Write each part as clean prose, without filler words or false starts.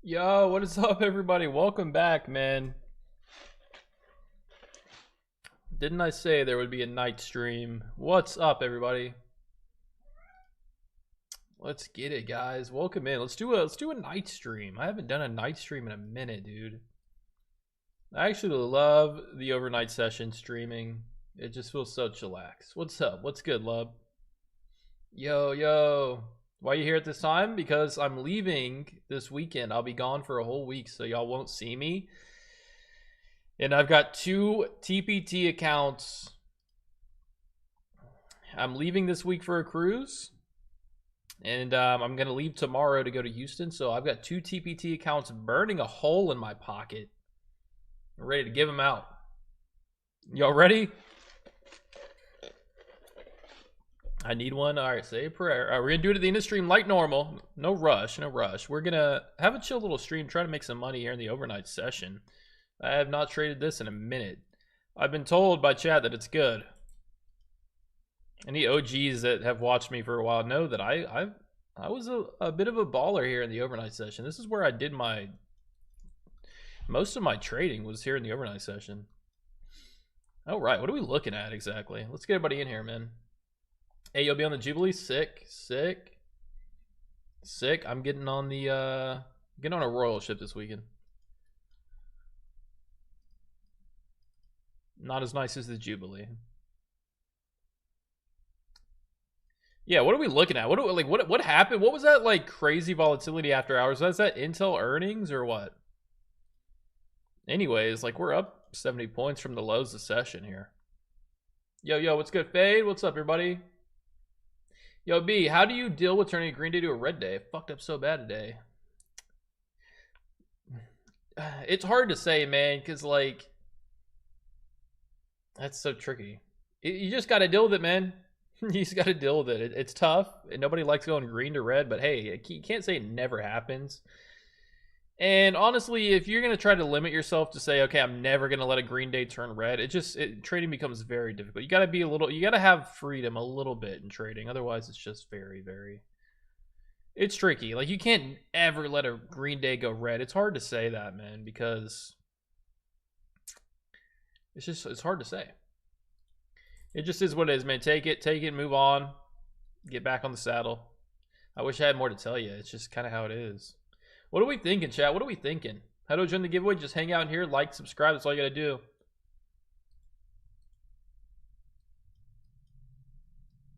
Yo, what is up, everybody? Welcome back, man. Didn't I say there would be a night stream? What's up, everybody? Let's get it, guys. Welcome in. Let's do a night stream. I haven't done a night stream in a minute, dude. I actually love the overnight session streaming. It just feels so chillax. What's up? What's good, love? Yo. Why are you here at this time? Because I'm leaving this weekend. I'll be gone for a whole week, so y'all won't see me. And I've got 2 TPT accounts. I'm leaving this week for a cruise. And I'm going to leave tomorrow to go to Houston. So I've got 2 TPT accounts burning a hole in my pocket. I'm ready to give them out. Y'all ready? I need one. All right, say a prayer. All right, we're going to do it at the end of the stream like normal. No rush. We're going to have a chill little stream, try to make some money here in the overnight session. I have not traded this in a minute. I've been told by chat that it's good. Any OGs that have watched me for a while know that I was a bit of a baller here in the overnight session. This is where I did most of my trading was here in the overnight session. All right, what are we looking at exactly? Let's get everybody in here, man. Hey, you'll be on the Jubilee? Sick. I'm getting on the getting on a royal ship this weekend. Not as nice as the Jubilee. Yeah, what are we looking at? What happened? What was that like crazy volatility after hours? Was that Intel earnings or what? Anyways, like we're up 70 points from the lows of session here. Yo, what's good, Fade? What's up, everybody? Yo, B, how do you deal with turning a green day to a red day? It fucked up so bad today. It's hard to say, man, because like that's so tricky. You just got to deal with it, man. You just got to deal with it. It's tough, and nobody likes going green to red, but hey, you can't say it never happens. And honestly, if you're going to try to limit yourself to say, okay, I'm never going to let a green day turn red, trading becomes very difficult. You got to have freedom a little bit in trading. Otherwise, it's just it's tricky. Like you can't ever let a green day go red. It's hard to say that, man, because it's hard to say. It just is what it is, man. Take it, move on, get back on the saddle. I wish I had more to tell you. It's just kind of how it is. What are we thinking, chat? What are we thinking? How do I join the giveaway? Just hang out here, like, subscribe. That's all you got to do.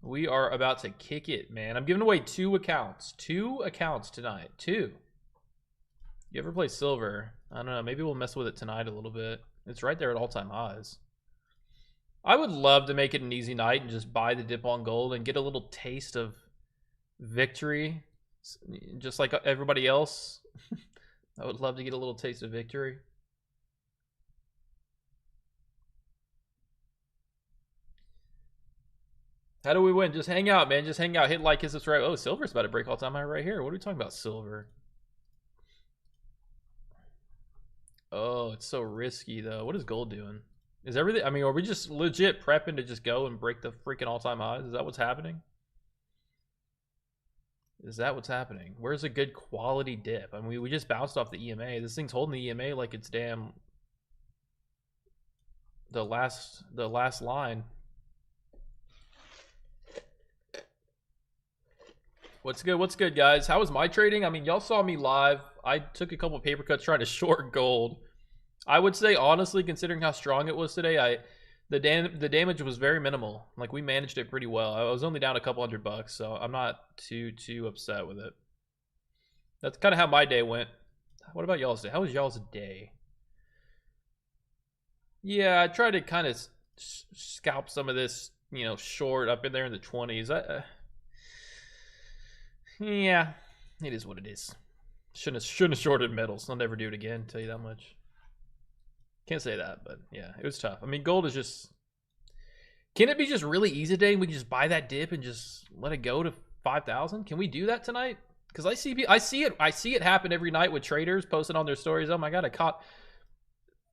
We are about to kick it, man. I'm giving away 2 accounts. 2 accounts tonight. 2. You ever play silver? I don't know. Maybe we'll mess with it tonight a little bit. It's right there at all-time highs. I would love to make it an easy night and just buy the dip on gold and get a little taste of victory, just like everybody else. I would love to get a little taste of victory. How do we win? Just hang out, man. Just hang out. Hit like, hit subscribe. Oh, silver's about to break all-time high right here. What are we talking about, silver? Oh, it's so risky, though. What is gold doing? Is everything, I mean, are we just legit prepping to just go and break the freaking all-time highs? Is that what's happening? Is that what's happening? Where's a good quality dip? I mean, we just bounced off the EMA. This thing's holding the EMA like it's damn the last line. What's good, guys? How was my trading? I mean, y'all saw me live. I took a couple paper cuts trying to short gold. I would say, honestly, considering how strong it was today, the damage was very minimal. Like, we managed it pretty well. I was only down a couple $100, so I'm not too upset with it. That's kind of how my day went. What about y'all's day? How was y'all's day? Yeah, I tried to kind of scalp some of this, short up in there in the 20s. Yeah, it is what it is. Shouldn't have shorted metals. I'll never do it again, tell you that much. Can't say that, but yeah, it was tough. I mean, gold is just... Can it be just really easy today and we can just buy that dip and just let it go to 5,000? Can we do that tonight? Because I see it happen every night with traders posting on their stories. Oh my god, I caught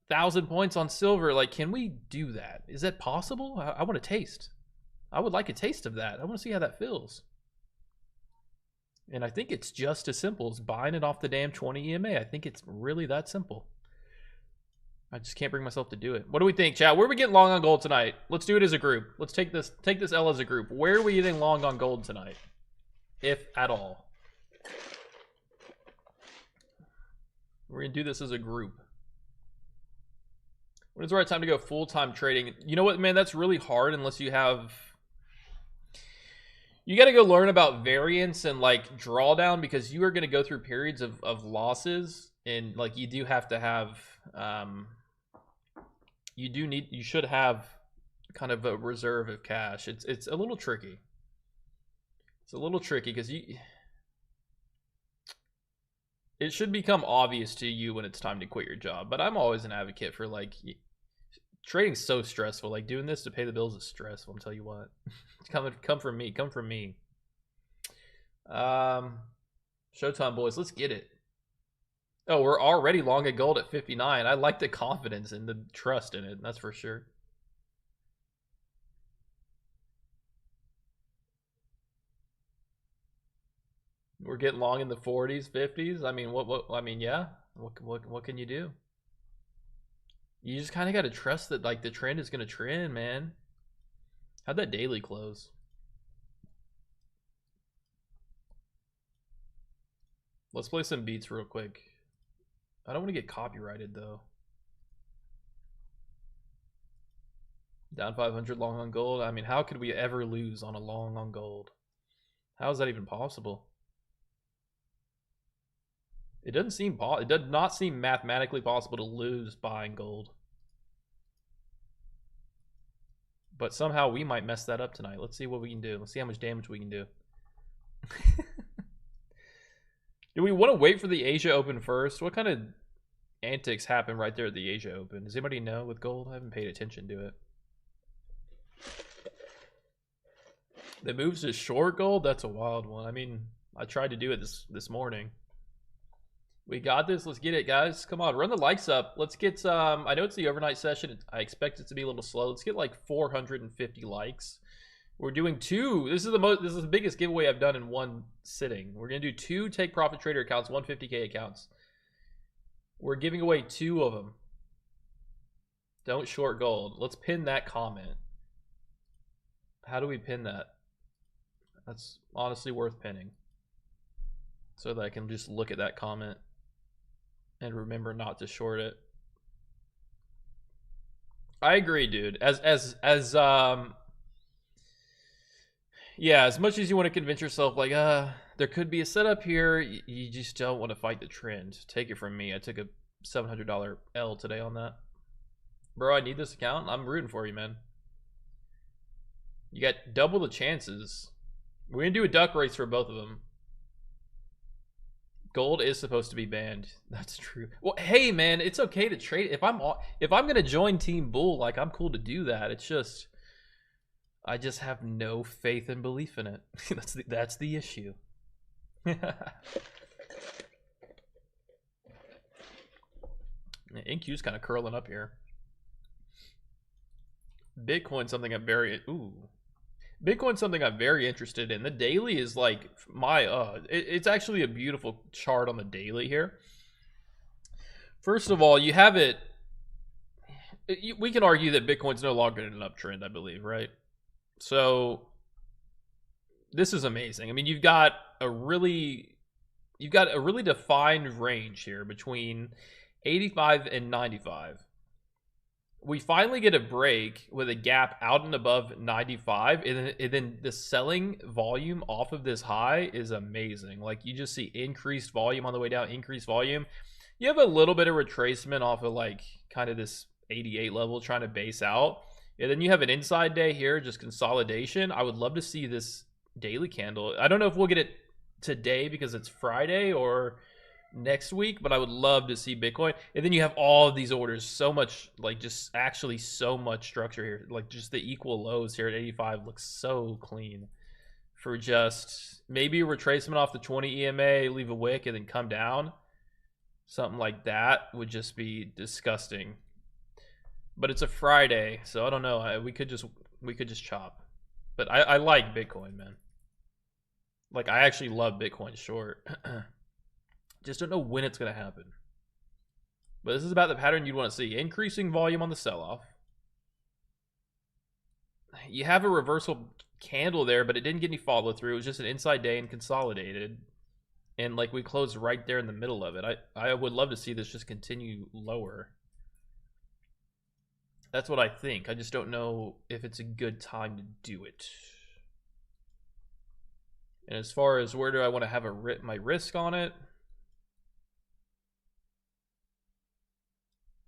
1,000 points on silver. Like, can we do that? Is that possible? I want to taste. I would like a taste of that. I want to see how that feels. And I think it's just as simple as buying it off the damn 20 EMA. I think it's really that simple. I just can't bring myself to do it. What do we think, chat? Where are we getting long on gold tonight? Let's do it as a group. Let's take this L as a group. Where are we getting long on gold tonight? If at all. We're going to do this as a group. When is the right time to go full-time trading? You know what, man? That's really hard unless you have... You got to go learn about variance and like drawdown, because you are going to go through periods of losses, and like you do have to have you should have kind of a reserve of cash. It's a little tricky. It's a little tricky because it should become obvious to you when it's time to quit your job. But I'm always an advocate for like trading's so stressful. Like doing this to pay the bills is stressful. I'll tell you what. Come from me. Come from me. Showtime, boys. Let's get it. Oh, we're already long at gold at 59. I like the confidence and the trust in it. That's for sure. We're getting long in the 40s, 50s. I mean, yeah. What can you do? You just kind of got to trust that like the trend is going to trend, man. How'd that daily close? Let's play some beats real quick. I don't want to get copyrighted though. Down 500 long on gold. I mean, how could we ever lose on a long on gold? How is that even possible? It does not seem mathematically possible to lose buying gold. But somehow we might mess that up tonight. Let's see what we can do. Let's see how much damage we can do. Do we want to wait for the Asia Open first? What kind of antics happen right there at the Asia Open? Does anybody know with gold? I haven't paid attention to it. The moves to short gold? That's a wild one. I mean, I tried to do it this morning. We got this. Let's get it, guys. Come on, run the likes up. Let's get I know it's the overnight session. I expect it to be a little slow. Let's get like 450 likes. We're doing two. This is the biggest giveaway I've done in one sitting. We're gonna do 2 take profit trader accounts, 150K accounts. We're giving away 2 of them. Don't short gold. Let's pin that comment. How do we pin that? That's honestly worth pinning, so that I can just look at that comment and remember not to short it. I agree, dude. Yeah, as much as you want to convince yourself like there could be a setup here, you just don't want to fight the trend. Take it from me. I took a $700 L today on that. Bro, I need this account. I'm rooting for you, man. You got double the chances. We're gonna do a duck race for both of them. Gold is supposed to be banned. That's true. Well, hey man, it's okay to trade. If I'm gonna join Team Bull, like I'm cool to do that. It's just I just have no faith and belief in it. that's the issue. NQ's kind of curling up here. Bitcoin, something I'm very Bitcoin's something I'm very interested in. The daily is like it's actually a beautiful chart on the daily here. First of all, you have it. We can argue that Bitcoin's no longer in an uptrend, I believe, right? So this is amazing. I mean, you've got a really defined range here between 85 and 95. We finally get a break with a gap out and above 95, and then the selling volume off of this high is amazing. Like you just see increased volume on the way down, increased volume. You have a little bit of retracement off of like kind of this 88 level trying to base out. And then you have an inside day here, just consolidation. I would love to see this daily candle. I don't know if we'll get it today because it's Friday or next week, but I would love to see Bitcoin. And then you have all of these orders, so much, like just actually so much structure here. Like just the equal lows here at 85 looks so clean for just maybe a retracement off the 20 EMA, leave a wick and then come down. Something like that would just be disgusting. But it's a Friday, so I don't know. We could just chop. But I like Bitcoin, man. Like, I actually love Bitcoin short. Just don't know when it's going to happen. But this is about the pattern you'd want to see. Increasing volume on the sell-off. You have a reversal candle there, but it didn't get any follow-through. It was just an inside day and consolidated. And, like, we closed right there in the middle of it. I would love to see this just continue lower. That's what I think. I just don't know if it's a good time to do it. And as far as where do I want to have my risk on it,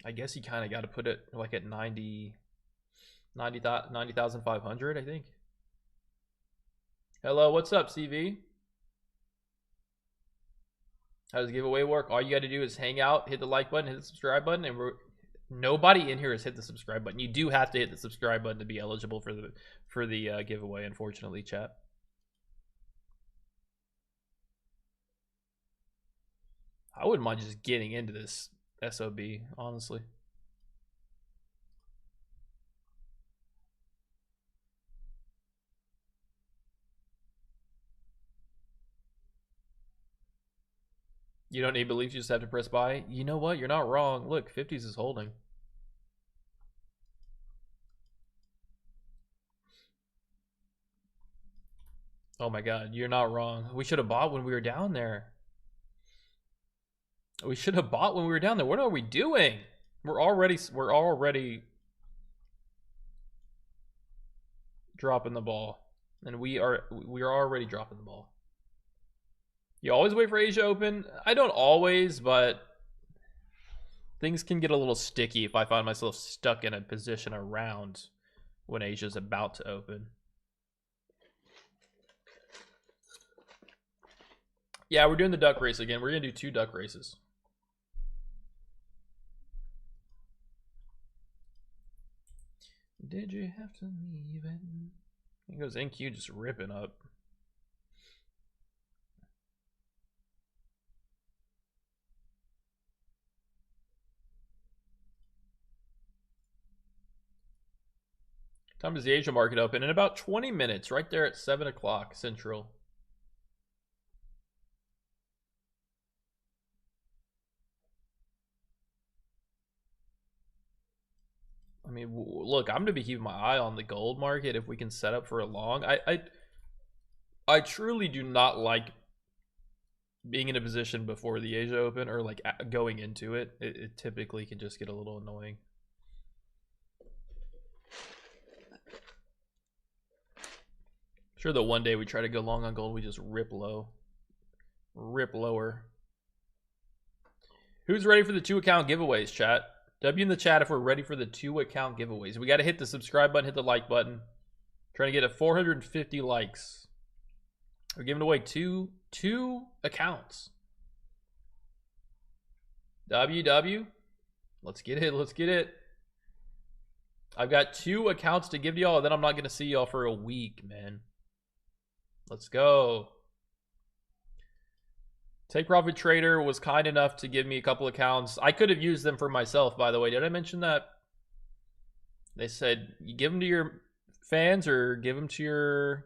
I guess you kind of got to put it like at 90,500, I think. Hello, what's up, CV? How does the giveaway work? All you got to do is hang out, hit the like button, hit the subscribe button, and nobody in here has hit the subscribe button. You do have to hit the subscribe button to be eligible for the giveaway, unfortunately, chat. I wouldn't mind just getting into this SOB, honestly. You don't need belief, you just have to press buy. You know what? You're not wrong. Look, 50s is holding. Oh my god, you're not wrong. We should have bought when we were down there. We should have bought when we were down there. What are we doing? We're already dropping the ball. And we are already dropping the ball. You always wait for Asia open? I don't always, but things can get a little sticky if I find myself stuck in a position around when Asia's about to open. Yeah, we're doing the duck race again. We're going to do 2 duck races. Did you have to leave it? He goes NQ just ripping up. Time does the Asia market open? In about 20 minutes, right there at 7 o'clock Central. I mean, look, I'm going to be keeping my eye on the gold market if we can set up for a long. I truly do not like being in a position before the Asia Open or like going into it. It typically can just get a little annoying. Sure, the one day we try to go long on gold, we just rip lower. Who's ready for the 2 account giveaways, chat? W in the chat if we're ready for the 2 account giveaways. We got to hit the subscribe button, hit the like button. Trying to get to 450 likes. We're giving away two accounts. WW. Let's get it. Let's get it. I've got 2 accounts to give to y'all, and then I'm not going to see y'all for a week, man. Let's go. Take Profit Trader was kind enough to give me a couple accounts. I could have used them for myself, by the way. Did I mention that? They said you give them to your fans or give them to your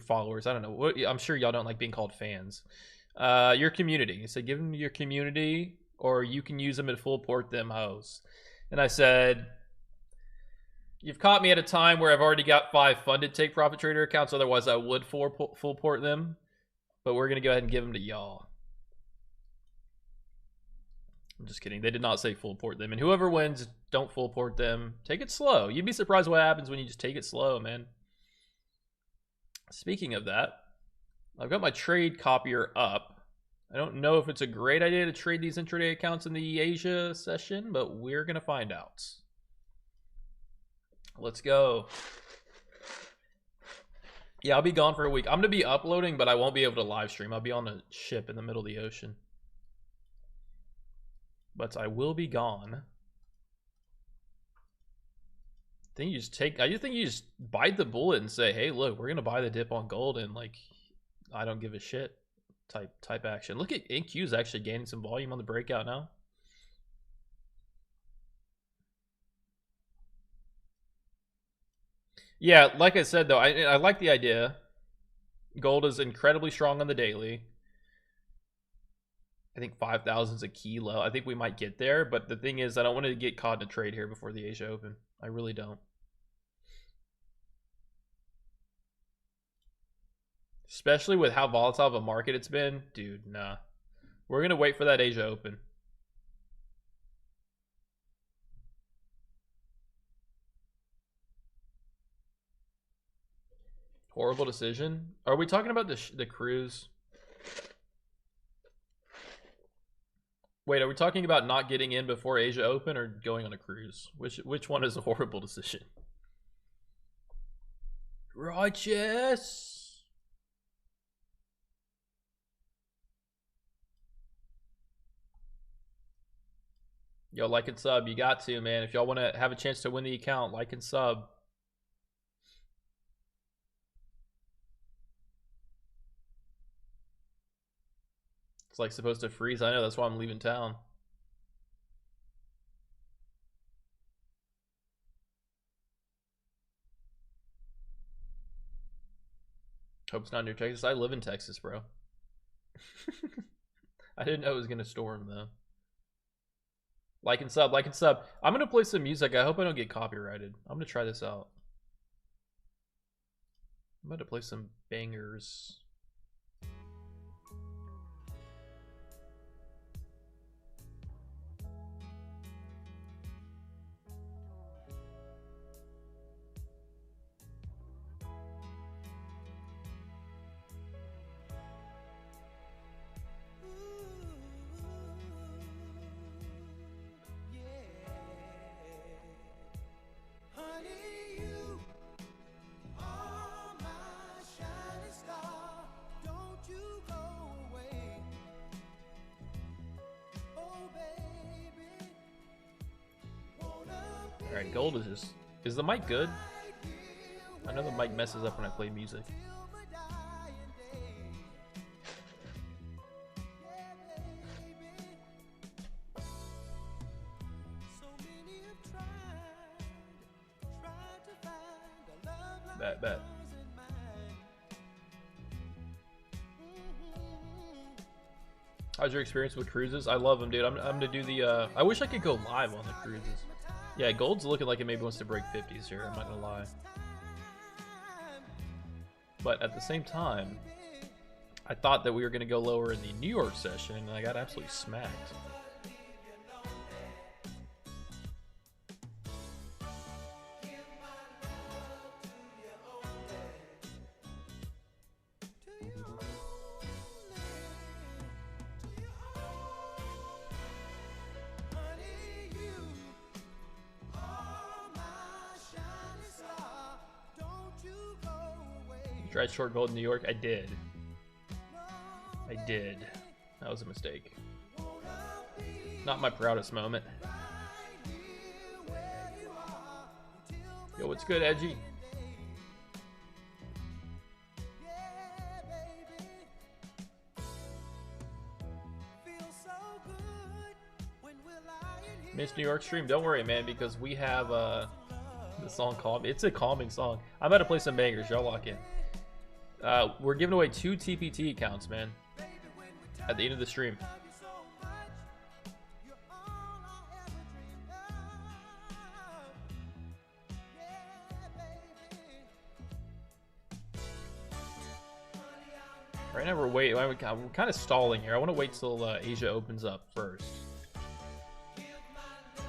followers. I don't know. I'm sure y'all don't like being called fans. Your community. They said give them to your community or you can use them and full port them hoes. And I said, you've caught me at a time where I've already got 5 funded Take Profit Trader accounts. Otherwise, I would full port them. But we're going to go ahead and give them to y'all. I'm just kidding. They did not say full port them. And whoever wins, don't full port them. Take it slow. You'd be surprised what happens when you just take it slow, man. Speaking of that, I've got my trade copier up. I don't know if it's a great idea to trade these intraday accounts in the Asia session, but we're going to find out. Let's go. Yeah, I'll be gone for a week. I'm going to be uploading, but I won't be able to live stream. I'll be on a ship in the middle of the ocean. But I will be gone. I think you just bite the bullet and say, hey, look, we're going to buy the dip on gold and like, I don't give a shit type action. Look at NQ's actually gaining some volume on the breakout now. Yeah, like I said, though, I like the idea. Gold is incredibly strong on the daily. I think 5,000 is a key low. I think we might get there, but the thing is, I don't want to get caught in a trade here before the Asia Open. I really don't. Especially with how volatile of a market it's been. Dude, nah. We're going to wait for that Asia Open. Horrible decision. Are we talking about the cruise? Wait, are we talking about not getting in before Asia Open or going on a cruise? Which one is a horrible decision? Righteous. Yo, like and sub. You got to, man. If y'all want to have a chance to win the account, like and sub. It's like supposed to freeze. I know, that's why I'm leaving town. Hope it's not near Texas. I live in Texas, bro. I didn't know it was gonna storm though. Like and sub, like and sub. I'm gonna play some music. I hope I don't get copyrighted. I'm gonna try this out. I'm about to play some bangers. Alright, gold is just... Is the mic good? I know the mic messes up when I play music. Bet. How's your experience with cruises? I love them, dude. I'm gonna do the... I wish I could go live on the cruises. Yeah, gold's looking like it maybe wants to break 50s here, I'm not gonna lie. But at the same time, I thought that we were gonna go lower in the New York session, and I got absolutely smacked. Tried short gold in New York. I did. That was a mistake. Not my proudest moment. Yo, what's good, Edgy? Missed New York stream. Don't worry, man, because we have the song Calm. It's a calming song. I'm about to play some bangers. Y'all lock in. We're giving away 2 TPT accounts, man, at the end of the stream. Right now we're waiting. We're kind of stalling here. I want to wait till Asia opens up first.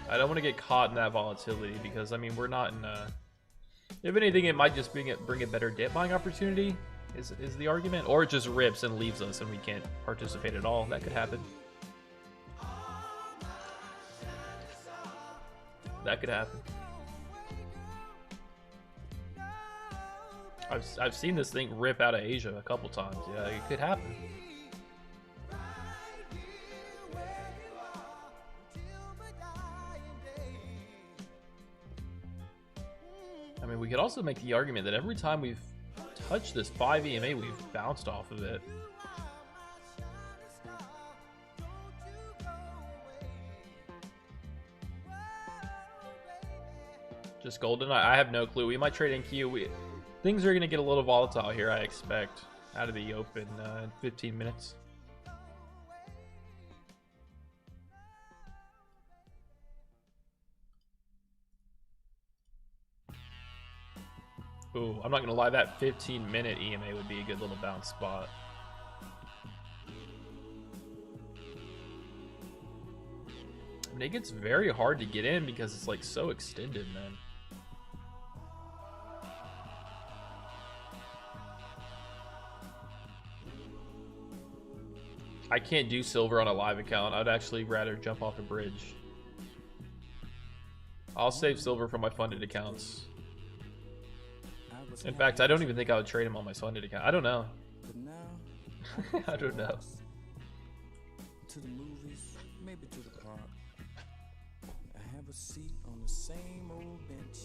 I don't want to get caught in that volatility because, I mean, we're not in... if anything, it might just bring a better dip buying opportunity. Is the argument, or it just rips and leaves us and we can't participate at all. That could happen. That could happen. I've seen this thing rip out of Asia a couple times. Yeah, it could happen. I mean, we could also make the argument that every time we've touched this 5 EMA, we've bounced off of it. Just golden. I have no clue. We might trade NQ. Things are going to get a little volatile here, I expect. out of the open in 15 minutes. Ooh, I'm not gonna lie, that 15-minute EMA would be a good little bounce spot. I mean, it gets very hard to get in because it's like so extended, man. I can't do silver on a live account. I'd actually rather jump off a bridge. I'll save silver for my funded accounts. In fact, I don't even think I would trade him on my funded account. I don't know. I don't know. To the movies, maybe to the park. I have a seat on the same old bench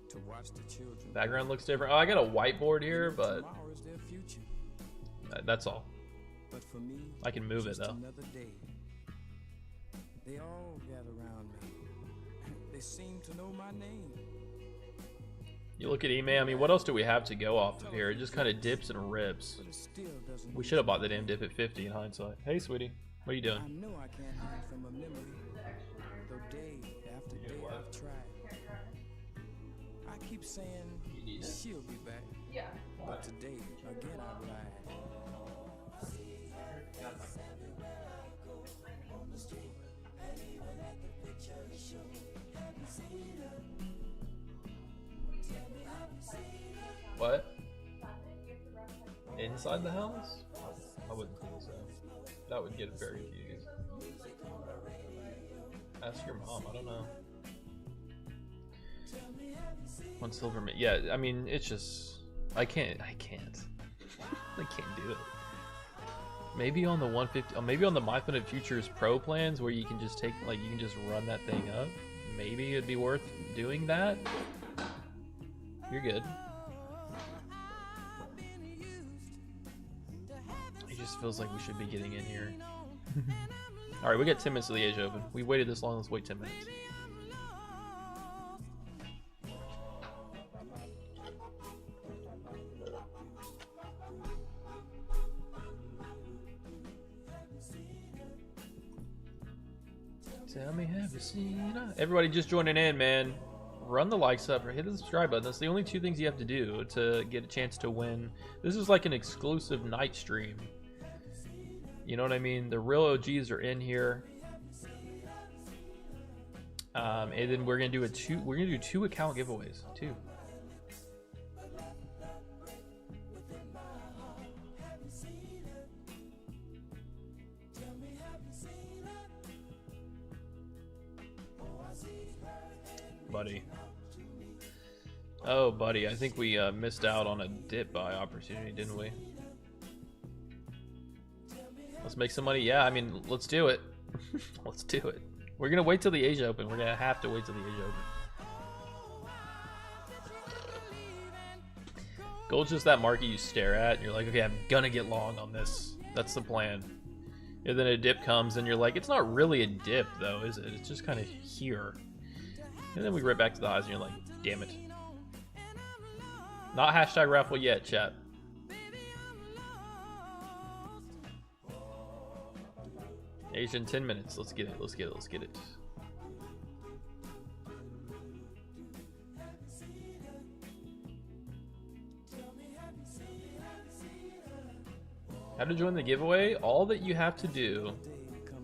to watch the children. Background looks different. Oh, I got a whiteboard here, but that's all. But for me, I can move it though. Another day. They all gather around me. They seem to know my name. You look at EMA, I mean, what else do we have to go off of here? It just kind of dips and rips. We should have bought the damn dip at 50 in hindsight. Hey, sweetie. What are you doing? I know I can't hide from a memory, though day after day I've tried. I keep saying she'll be back, but today, again I lied. What? Inside the house? I wouldn't think so. That would get very confused. Ask your mom, I don't know. One silver mint. Yeah, I mean, it's just... I can't do it. Maybe on the 150, maybe on the My Funded Futures Pro plans where you can just take, like, you can just run that thing up. Maybe it'd be worth doing that. You're good. It just feels like we should be getting in here. Alright, we got 10 minutes to the Asia Open. We waited this long, let's wait 10 minutes. Tell me, have you seen her? Everybody just joining in, man. Run the likes up or hit the subscribe button. That's the only two things you have to do to get a chance to win. This is like an exclusive night stream. You know what I mean? The real OGs are in here. And then we're gonna do two account giveaways. Two. Buddy. Oh, buddy, I think we missed out on a dip buy opportunity, didn't we? Let's make some money. Yeah, I mean, let's do it. Let's do it. We're gonna wait till the Asia Open. We're gonna have to wait till the Asia Open. Gold's just that market you stare at and you're like, okay, I'm gonna get long on this. That's the plan. And then a dip comes and you're like, it's not really a dip though, is it? It's just kind of here. And then we right back to the highs and you're like, damn it. Not hashtag raffle yet, chat. Asian 10 minutes. Let's get it. Let's get it. Let's get it. How to join the giveaway? All that you have to do.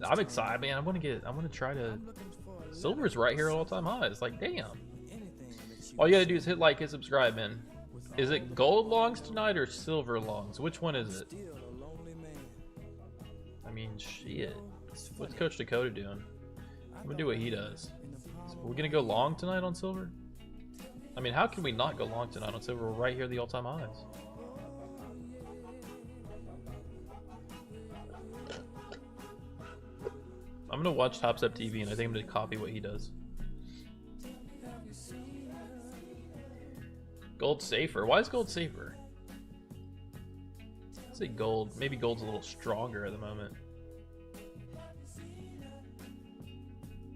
I'm excited, man. I want to try to. Silver's right here at all-time highs. Like, damn. All you gotta do is hit like and subscribe, man. Is it gold longs tonight or silver longs? Which one is it? I mean, shit. What's Coach Dakota doing? I'm gonna do what he does. So we're gonna go long tonight on silver? I mean, how can we not go long tonight on silver? We're right here at the all-time highs. I'm gonna watch Top Step TV and I think I'm gonna copy what he does. Gold safer. Why is gold safer? I'd say gold. Maybe gold's a little stronger at the moment.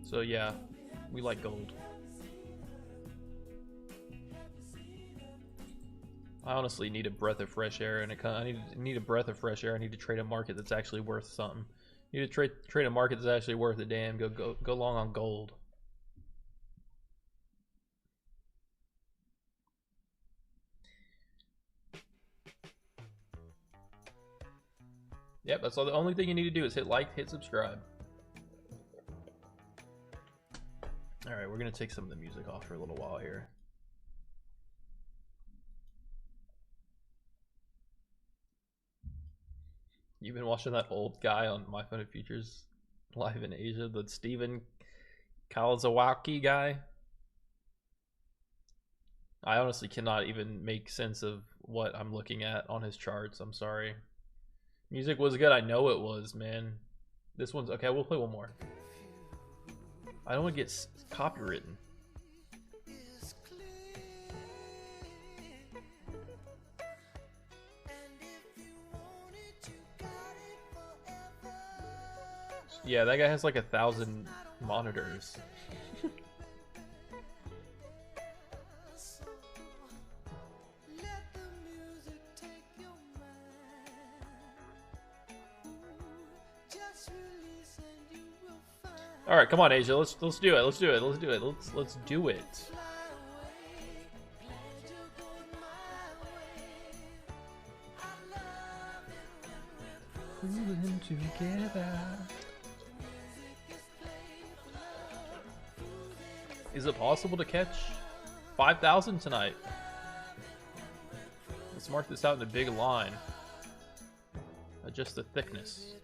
So yeah, we like gold. I honestly need a breath of fresh air, and I need a breath of fresh air. I need to trade a market that's actually worth something. I need to trade a market that's actually worth a damn. Go long on gold. Yep, that's all. The only thing you need to do is hit like, hit subscribe. All right, we're gonna take some of the music off for a little while here. You've been watching that old guy on My Fun of Futures live in Asia, the Steven Kalazawaki guy? I honestly cannot even make sense of what I'm looking at on his charts. I'm sorry. Music was good. I know it was, man. This one's okay. We'll play one more. I don't want to get copywritten. Yeah, that guy has like 1,000 monitors. All right, come on, Asia. Let's do it. Let's do it. Let's do it. Let's do it. Moving together. Is it possible to catch 5,000 tonight? Let's mark this out in a big line. Adjust the thickness.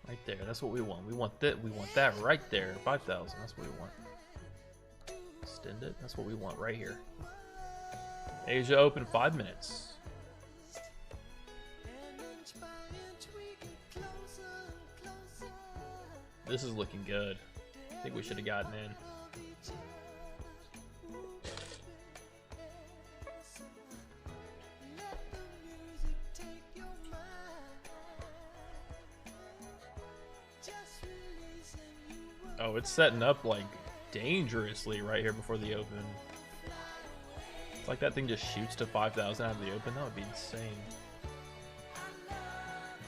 Right there. That's what we want. We want that. We want that right there. 5,000. That's what we want. Extend it. That's what we want right here. Asia open 5 minutes. This is looking good. I think we should have gotten in. Oh, it's setting up like dangerously right here before the open. It's like that thing just shoots to 5,000 out of the open. That would be insane.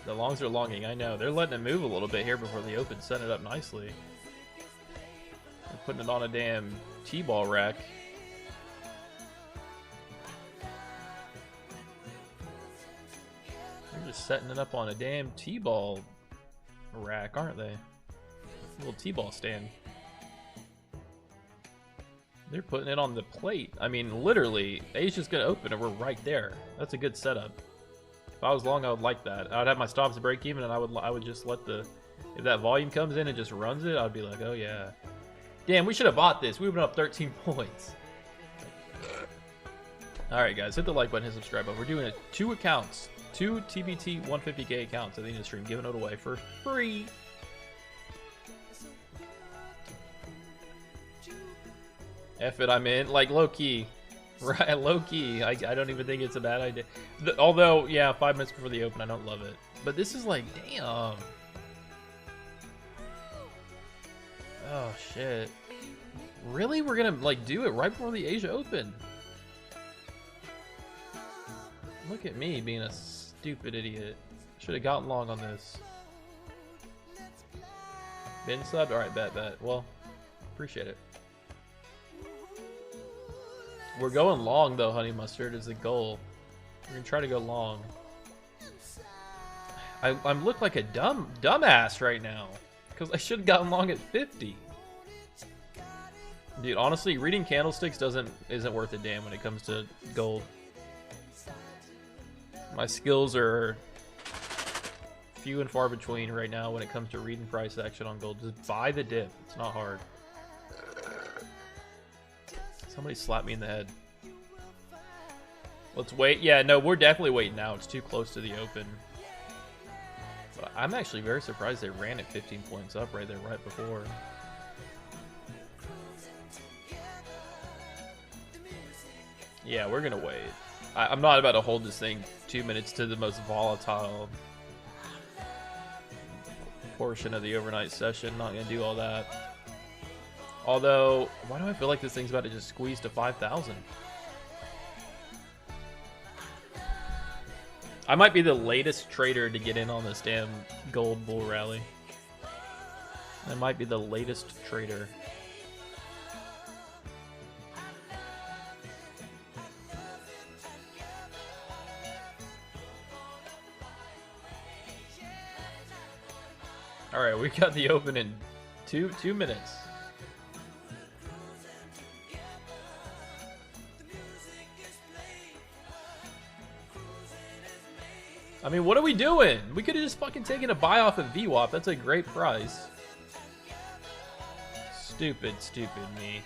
The longs are longing, I know. They're letting it move a little bit here before the open, setting it up nicely. They're putting it on a damn T-ball rack. They're just setting it up on a damn T-ball rack, aren't they? A little T-ball stand. They're putting it on the plate. I mean, literally, Asia's gonna open and we're right there. That's a good setup. If I was long, I would like that. I'd have my stops break even, and I would just let the, if that volume comes in and just runs it, I'd be like, oh yeah. Damn, we should have bought this. We've been up 13 points. All right, guys, hit the like button, hit subscribe button. We're doing it 2 accounts, 2 TBT 150K accounts at the end of the stream, giving it away for free. F it, I'm in. Like, low key. Right, low key. I don't even think it's a bad idea. Although, yeah, 5 minutes before the open, I don't love it. But this is like, damn. Oh, shit. Really? We're gonna, like, do it right before the Asia Open? Look at me being a stupid idiot. Should have gotten long on this. Been subbed? Alright, bet. Well, appreciate it. We're going long, though, Honey Mustard, is the goal. We're gonna try to go long. I look like a dumbass right now, because I should have gotten long at 50. Dude, honestly, reading candlesticks isn't worth a damn when it comes to gold. My skills are few and far between right now when it comes to reading price action on gold. Just buy the dip. It's not hard. Somebody slapped me in the head. Let's wait. Yeah, no, we're definitely waiting now. It's too close to the open. But I'm actually very surprised they ran it 15 points up right there right before. Yeah, we're going to wait. I'm not about to hold this thing 2 minutes to the most volatile. portion of the overnight session. Not gonna do all that. Although, why do I feel like this thing's about to just squeeze to 5,000? I might be the latest trader to get in on this damn gold bull rally. I might be the latest trader. All right, we got the open in two minutes. I mean, what are we doing? We could have just fucking taken a buy off of VWAP. That's a great price. Stupid, stupid me.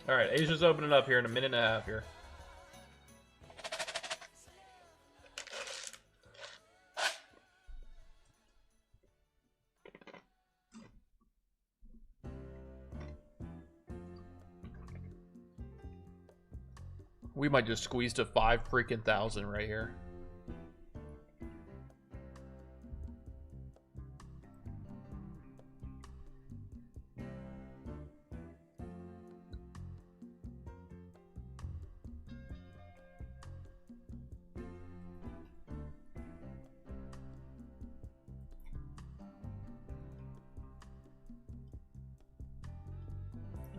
All right, Asia's opening up here in a minute and a half here. We might just squeeze to 5,000 right here.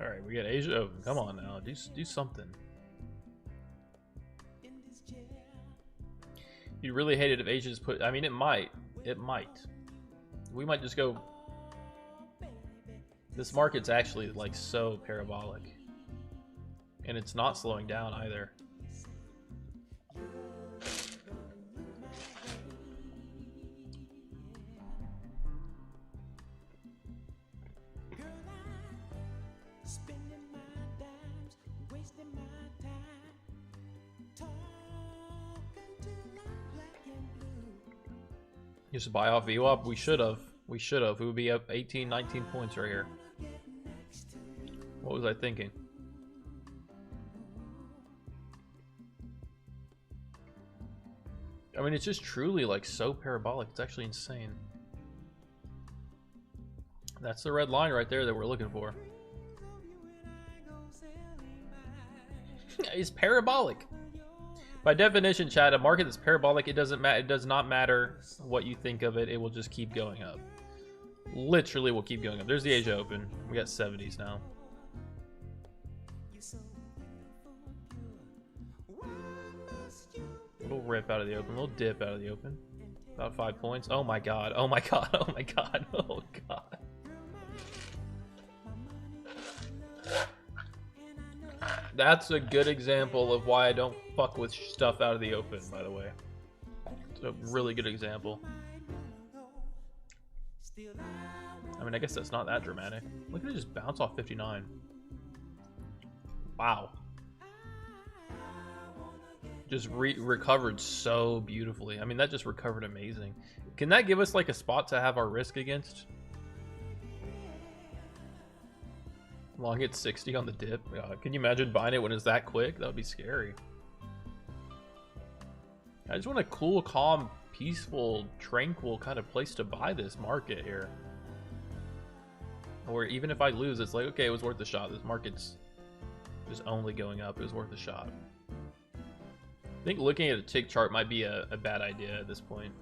All right, we got Asia open. Come on now, do something. You'd really hate it if Asia's put. I mean, it might. It might. We might just go. This market's actually like so parabolic, and it's not slowing down either. Just buy off VWAP. We should have. We should have. We would be up 18, 19 points right here. What was I thinking? I mean, it's just truly like so parabolic. It's actually insane. That's the red line right there that we're looking for. It's parabolic. By definition, chat, a market that's parabolic, it doesn't matter. It does not matter what you think of it. It will just keep going up. Literally, will keep going up. There's the Asia Open. We got 70s now. Little rip out of the open. Little dip out of the open. About 5 points. Oh my god. Oh my god. Oh my god. Oh god. That's a good example of why I don't fuck with stuff out of the open, by the way. It's a really good example. I mean, I guess that's not that dramatic. Look at it just bounce off 59. Wow. Just recovered so beautifully. I mean, that just recovered amazing. Can that give us like a spot to have our risk against? Long hit 60 on the dip. Can you imagine buying it when it's that quick? That would be scary. I just want a cool, calm, peaceful, tranquil kind of place to buy this market here. Or even if I lose, it's like, okay, it was worth a shot. This market's just only going up. It was worth a shot. I think looking at a tick chart might be a bad idea at this point.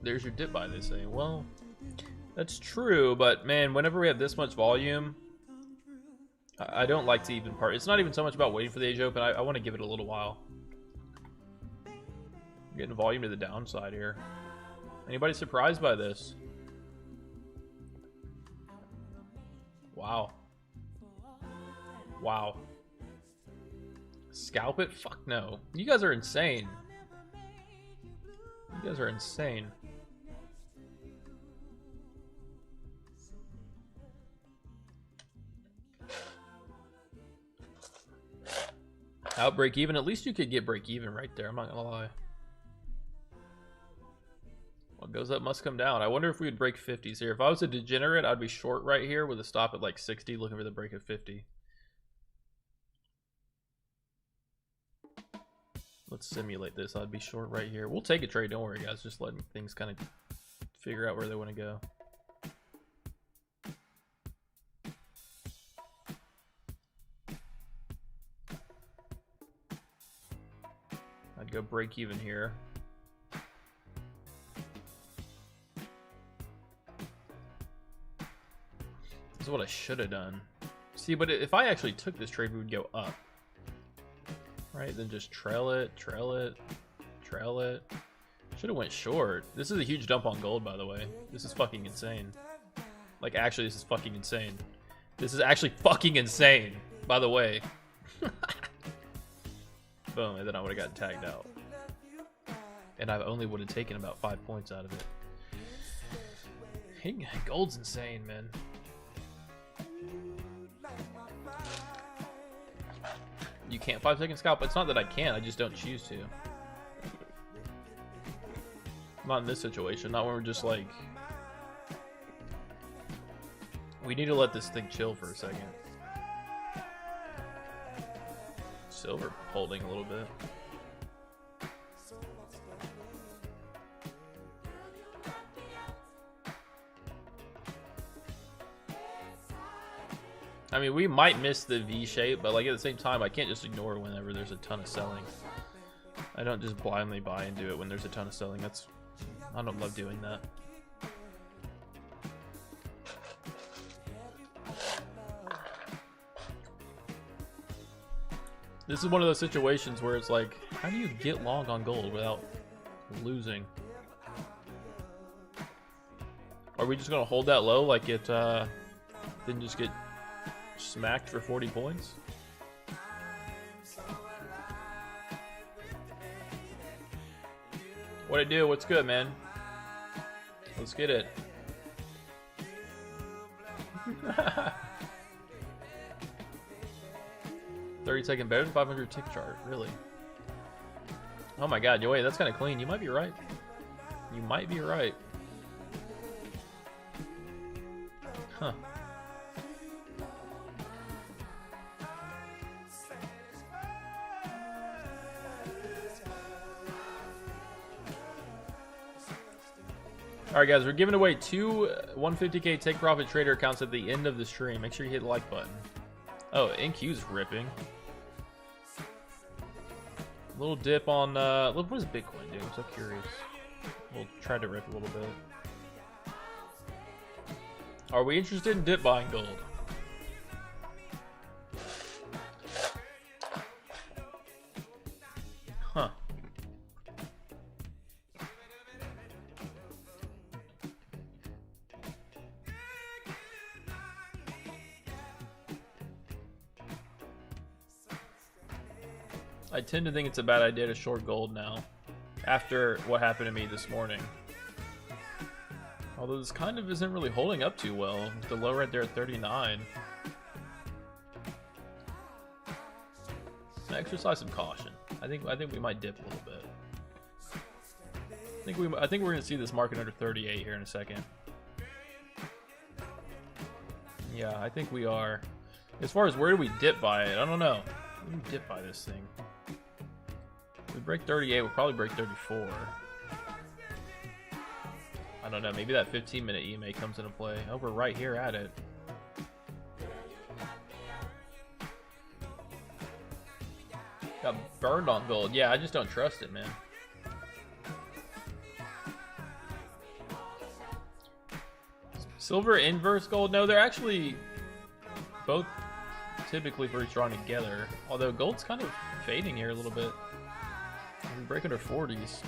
There's your dip buy, they say. Well, that's true, but man, whenever we have this much volume, I don't like to even part. It's not even so much about waiting for the Asia Open. I want to give it a little while. I'm getting volume to the downside here. Anybody surprised by this? Wow. Wow. Scalp it? Fuck no. You guys are insane. You guys are insane. Out break even. At least you could get break even right there. I'm not gonna lie. Well, What goes up must come down. I wonder if we would break 50s here. If I was a degenerate, I'd be short right here with a stop at like 60, looking for the break at 50. Let's simulate this. I'd be short right here. We'll take a trade. Don't worry, guys. Just letting things kind of figure out where they want to go. I'd go break even here. This is what I should have done. See, but if I actually took this trade, we would go up. Right? Then just trail it, trail it, trail it. Should have went short. This is a huge dump on gold, by the way. This is fucking insane. Like, actually, this is fucking insane. This is actually fucking insane, by the way. Boom, and then I would have gotten tagged out. And I only would have taken about 5 points out of it. Hey, gold's insane, man. You can't 5-second scalp. It's not that I can't, I just don't choose to. Not in this situation, not when we're just like... We need to let this thing chill for a second. Silver holding a little bit. I mean, we might miss the V shape, but like at the same time, I can't just ignore it whenever there's a ton of selling. I don't just blindly buy and do it when there's a ton of selling. I don't love doing that. This is one of those situations where it's like, how do you get long on gold without losing? Are we just gonna hold that low like it didn't just get smacked for 40 points? What it do? What's good, man? Let's get it. 30-second better than 500 tick chart, really? Oh my god, wait, that's kind of clean. You might be right. You might be right. Huh. Alright guys, we're giving away 2 150k take profit trader accounts at the end of the stream. Make sure you hit the like button. Oh, NQ's ripping. Little dip on, look, what does Bitcoin do? I'm so curious. We'll try to rip a little bit. Are we interested in dip buying gold? Huh. I tend to think it's a bad idea to short gold now, after what happened to me this morning. Although this kind of isn't really holding up too well. With the low right there at 39. Exercise some caution. I think we might dip a little bit. I think we're gonna see this market under 38 here in a second. Yeah, I think we are. As far as where do we dip by it, I don't know. Where do we dip by this thing? If we break 38, we'll probably break 34. I don't know, maybe that 15-minute EMA comes into play. Oh, we're right here at it. Got burned on gold. Yeah, I just don't trust it, man. Silver inverse gold? No, they're actually both typically pretty strong together. Although gold's kind of fading here a little bit. We break under 40s.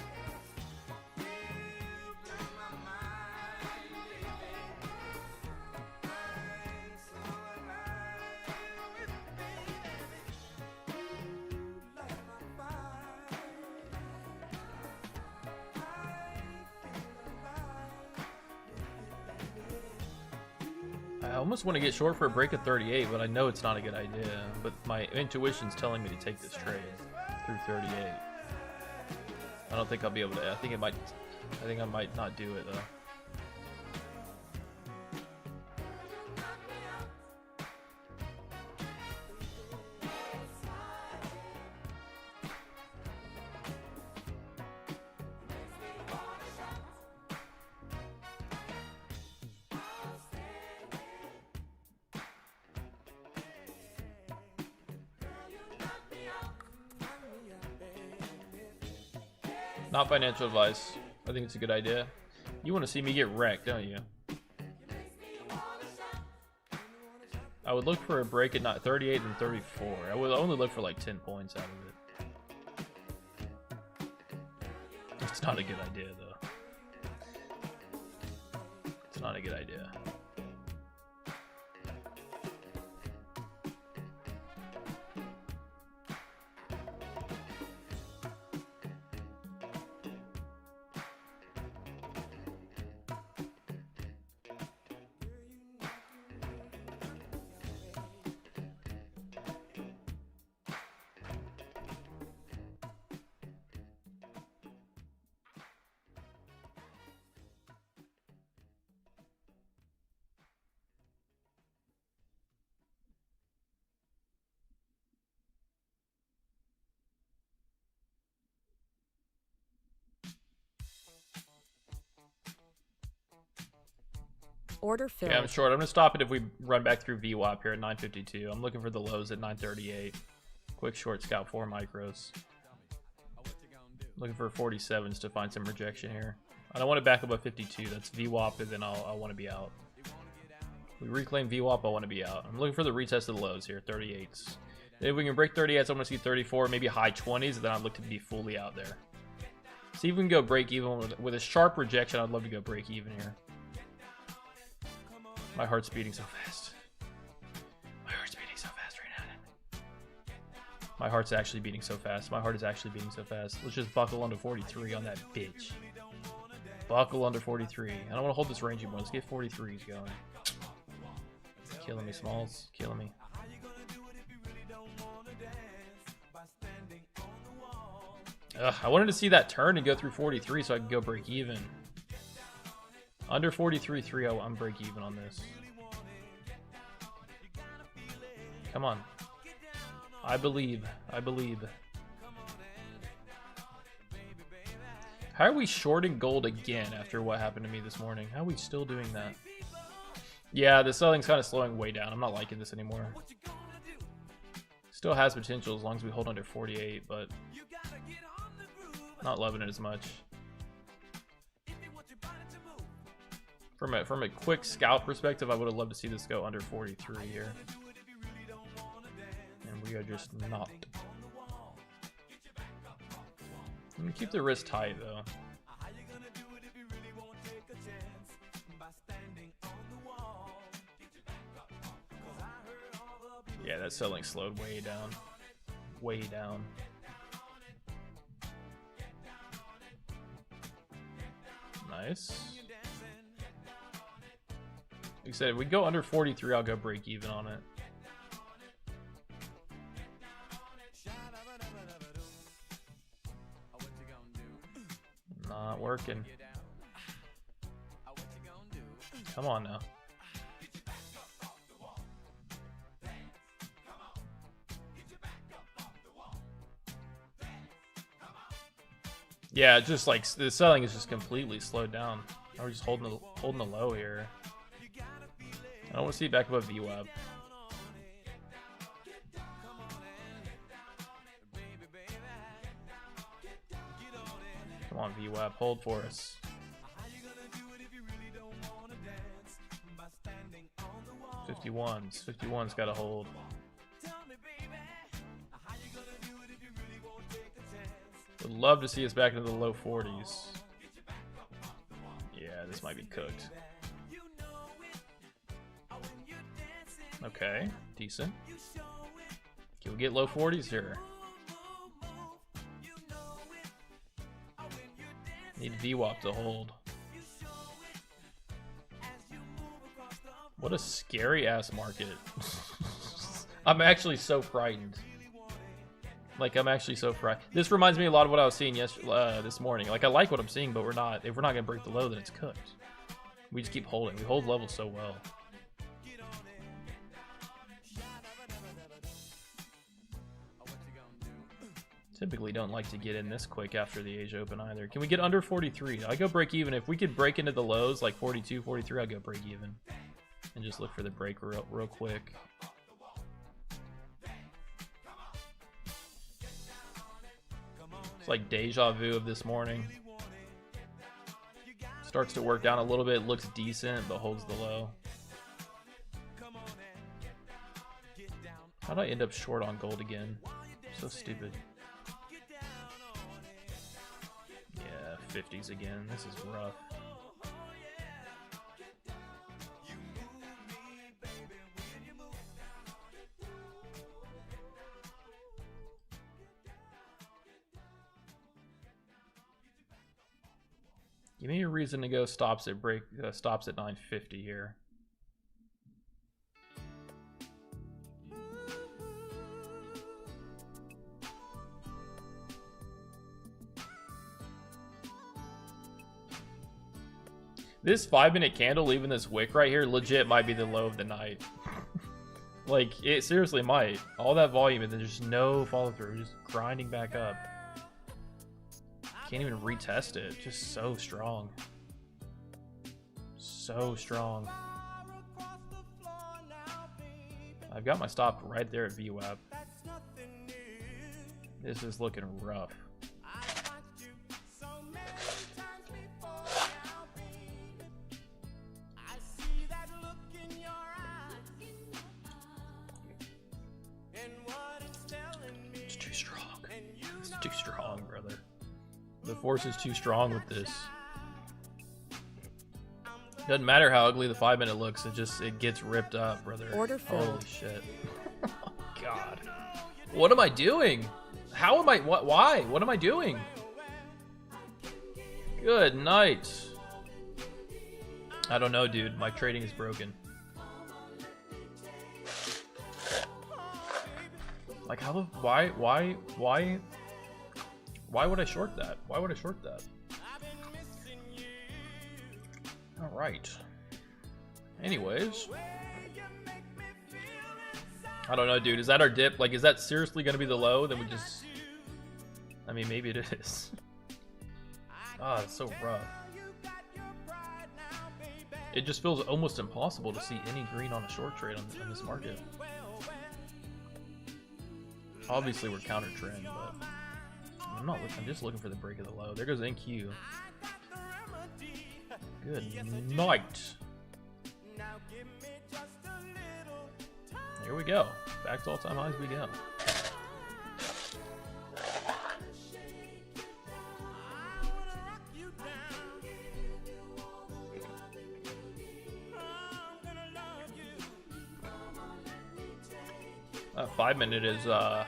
I almost want to get short for a break at 38, but I know it's not a good idea. But my intuition's telling me to take this trade through 38. I don't think I'll be able to. I think it might I think I might not do it though. Not financial advice. I think it's a good idea. You want to see me get wrecked, don't you? I would look for a break at not 38 and 34. I would only look for like 10 points out of it. It's not a good idea, though. It's not a good idea. Order filled. Yeah, I'm short. I'm gonna stop it if we run back through VWAP here at 952. I'm looking for the lows at 938. Quick short scalp 4 micros. Looking for 47s to find some rejection here. I don't want to back above 52. That's VWAP, and then I'll want to be out. We reclaim VWAP. I want to be out. I'm looking for the retest of the lows here, 38s. If we can break 38s, I want to see 34, maybe high 20s. Then I'd look to be fully out there. See if we can go break even with a sharp rejection. I'd love to go break even here. My heart's beating so fast. My heart's beating so fast right now. My heart's actually beating so fast. My heart is actually beating so fast. Let's just buckle under 43 on that bitch. Buckle under 43. I don't want to hold this range anymore. Let's get 43s going. Killing me, Smalls. Killing me. Ugh, I wanted to see that turn and go through 43 so I could go break even. Under 43.30, I'm break even on this. Come on. I believe. I believe. How are we shorting gold again after what happened to me this morning? How are we still doing that? Yeah, the selling's kind of slowing way down. I'm not liking this anymore. Still has potential as long as we hold under 48, but not loving it as much. From a quick scout perspective, I would have loved to see this go under 43 here. And we are just not. I'm gonna keep the wrist tight though. Yeah, that selling slowed way down. Way down. Nice. Like I said, if we go under 43, I'll go break even on it. Not working. Come on now. Yeah, just like the selling is just completely slowed down. Now we're just holding the low here. I don't want to see it back above VWAP. Come on, VWAP, hold for us. 51s. 51's got to hold. Would love to see us back into the low 40s. Yeah, this might be cooked. Okay, decent. Can we get low 40s here? Need VWAP to hold. What a scary ass market. I'm actually so frightened. Like, I'm actually so fried. This reminds me a lot of what I was seeing this morning. Like, I like what I'm seeing, but if we're not gonna break the low, then it's cooked. We just keep holding. We hold levels so well. Typically don't like to get in this quick after the Asia Open either. Can we get under 43? I go break even. If we could break into the lows like 42, 43, I'd go break even. And just look for the break real quick. It's like deja vu of this morning. Starts to work down a little bit, looks decent, but holds the low. How did I end up short on gold again? So stupid. Yeah, 50s again. This is rough. Give me a reason to go stops at 950 here. This 5-minute candle, even this wick right here, legit might be the low of the night. Like, it seriously might. All that volume and then just no follow through, just grinding back up. Can't even retest it. Just so strong. So strong. I've got my stop right there at VWAP. This is looking rough. It's too strong. It's too strong, brother. The force is too strong with this. Doesn't matter how ugly the 5-minute looks, it gets ripped up, brother. Order filled. Holy shit. Oh, God. What am I doing? How am I why? What am I doing? Good night. I don't know, dude. My trading is broken. Like, how the why would I short that? Why would I short that? All right. Anyways, I don't know, dude. Is that our dip? Like, is that seriously going to be the low? Then we just... I mean, maybe it is. Ah, it's so rough. It just feels almost impossible to see any green on a short trade on this market. Obviously, we're counter trend, but I'm not looking. I'm just looking for the break of the low. There goes NQ. Good night. Here we go. Back to all-time highs we go. That 5-minute is that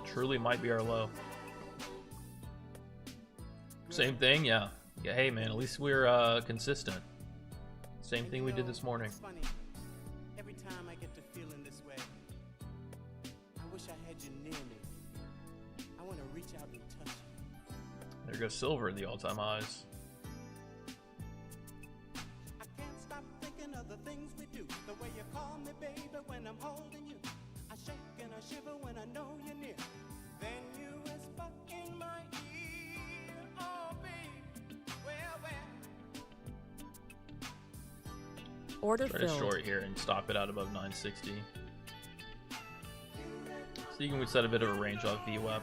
truly might be our low. Same thing, yeah. Yeah, hey man, at least we're consistent. Same thing we did this morning. Every time I get to feeling this way, I wish I had you near me. I want to reach out and touch you. There goes silver, the all-time highs. I can't stop thinking of the things we do. The way you call me baby when I'm holding you. I shake and I shiver when I know you're near. Then you whisper in my ear, oh baby, Order Try to filled. short here and stop it out above 960. So you can set a bit of a range off VWAP.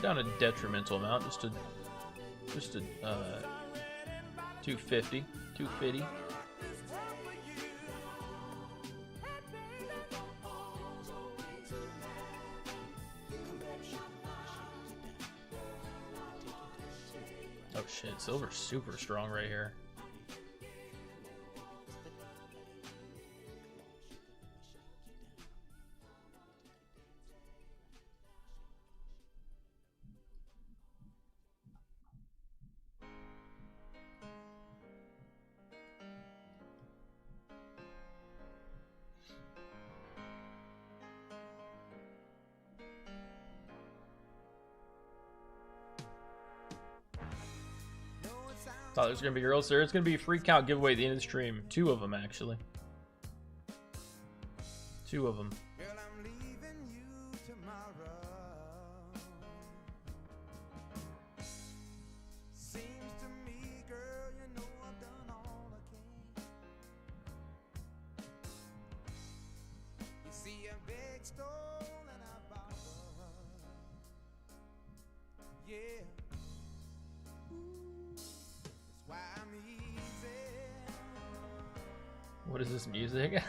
Down a detrimental amount, just to 250. Oh shit, silver's super strong right here. Thought there's gonna be girls there. It's gonna be a free count giveaway at the end of the stream. 2 of them actually. 2 of them. Girl, I'm leaving you tomorrow. Seems to me, girl, you know I've done all I can. You see a big stone and I borrow. Yeah. Ooh, that's why I'm easy. What is this music?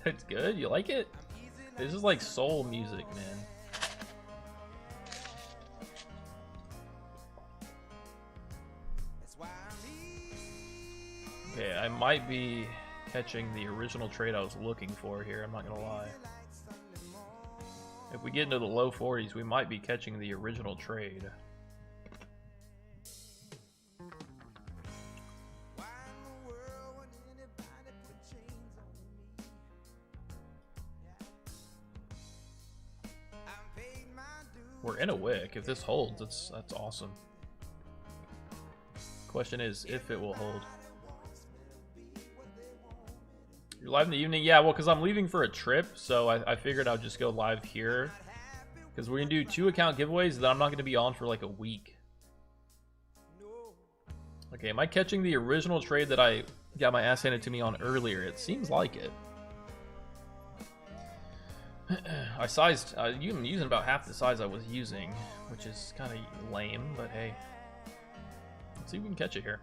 It's good. You like it? This is like soul music, man. Okay, I might be catching the original trade I was looking for here. I'm not gonna lie. If we get into the low 40s, we might be catching the original trade. We're in a wick. If this holds, that's awesome. Question is if it will hold. You're live in the evening? Yeah, well, because I'm leaving for a trip, so I figured I'd just go live here. Because we're going to do 2 account giveaways that I'm not going to be on for like a week. Okay, am I catching the original trade that I got my ass handed to me on earlier? It seems like it. I sized, I'm using about half the size I was using, which is kind of lame, but hey. Let's see if we can catch it here.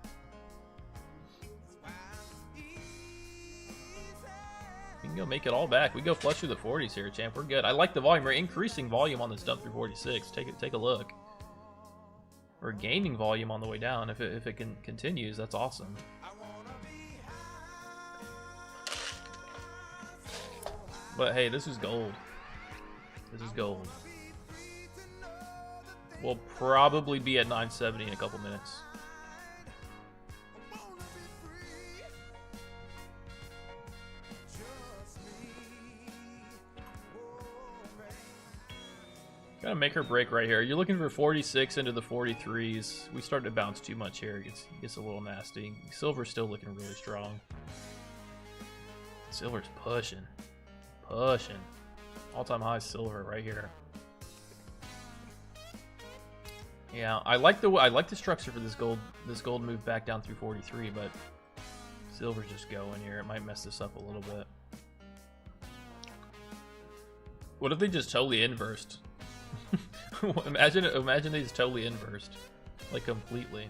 We can go make it all back. We go flush through the 40s here, champ. We're good. I like the volume. We're increasing volume on this dump through 46. Take a look. We're gaining volume on the way down. If it continues, that's awesome. But hey, this is gold. This is gold. We'll probably be at 970 in a couple minutes. Gotta make her break right here. You're looking for 46 into the 43s. We start to bounce too much here. It gets a little nasty. Silver's still looking really strong. Silver's pushing. Pushing. All-time high silver right here. Yeah, I like the structure for this gold move back down through 43, but silver's just going here. It might mess this up a little bit. What if they just totally inversed? imagine they just totally inversed, like completely.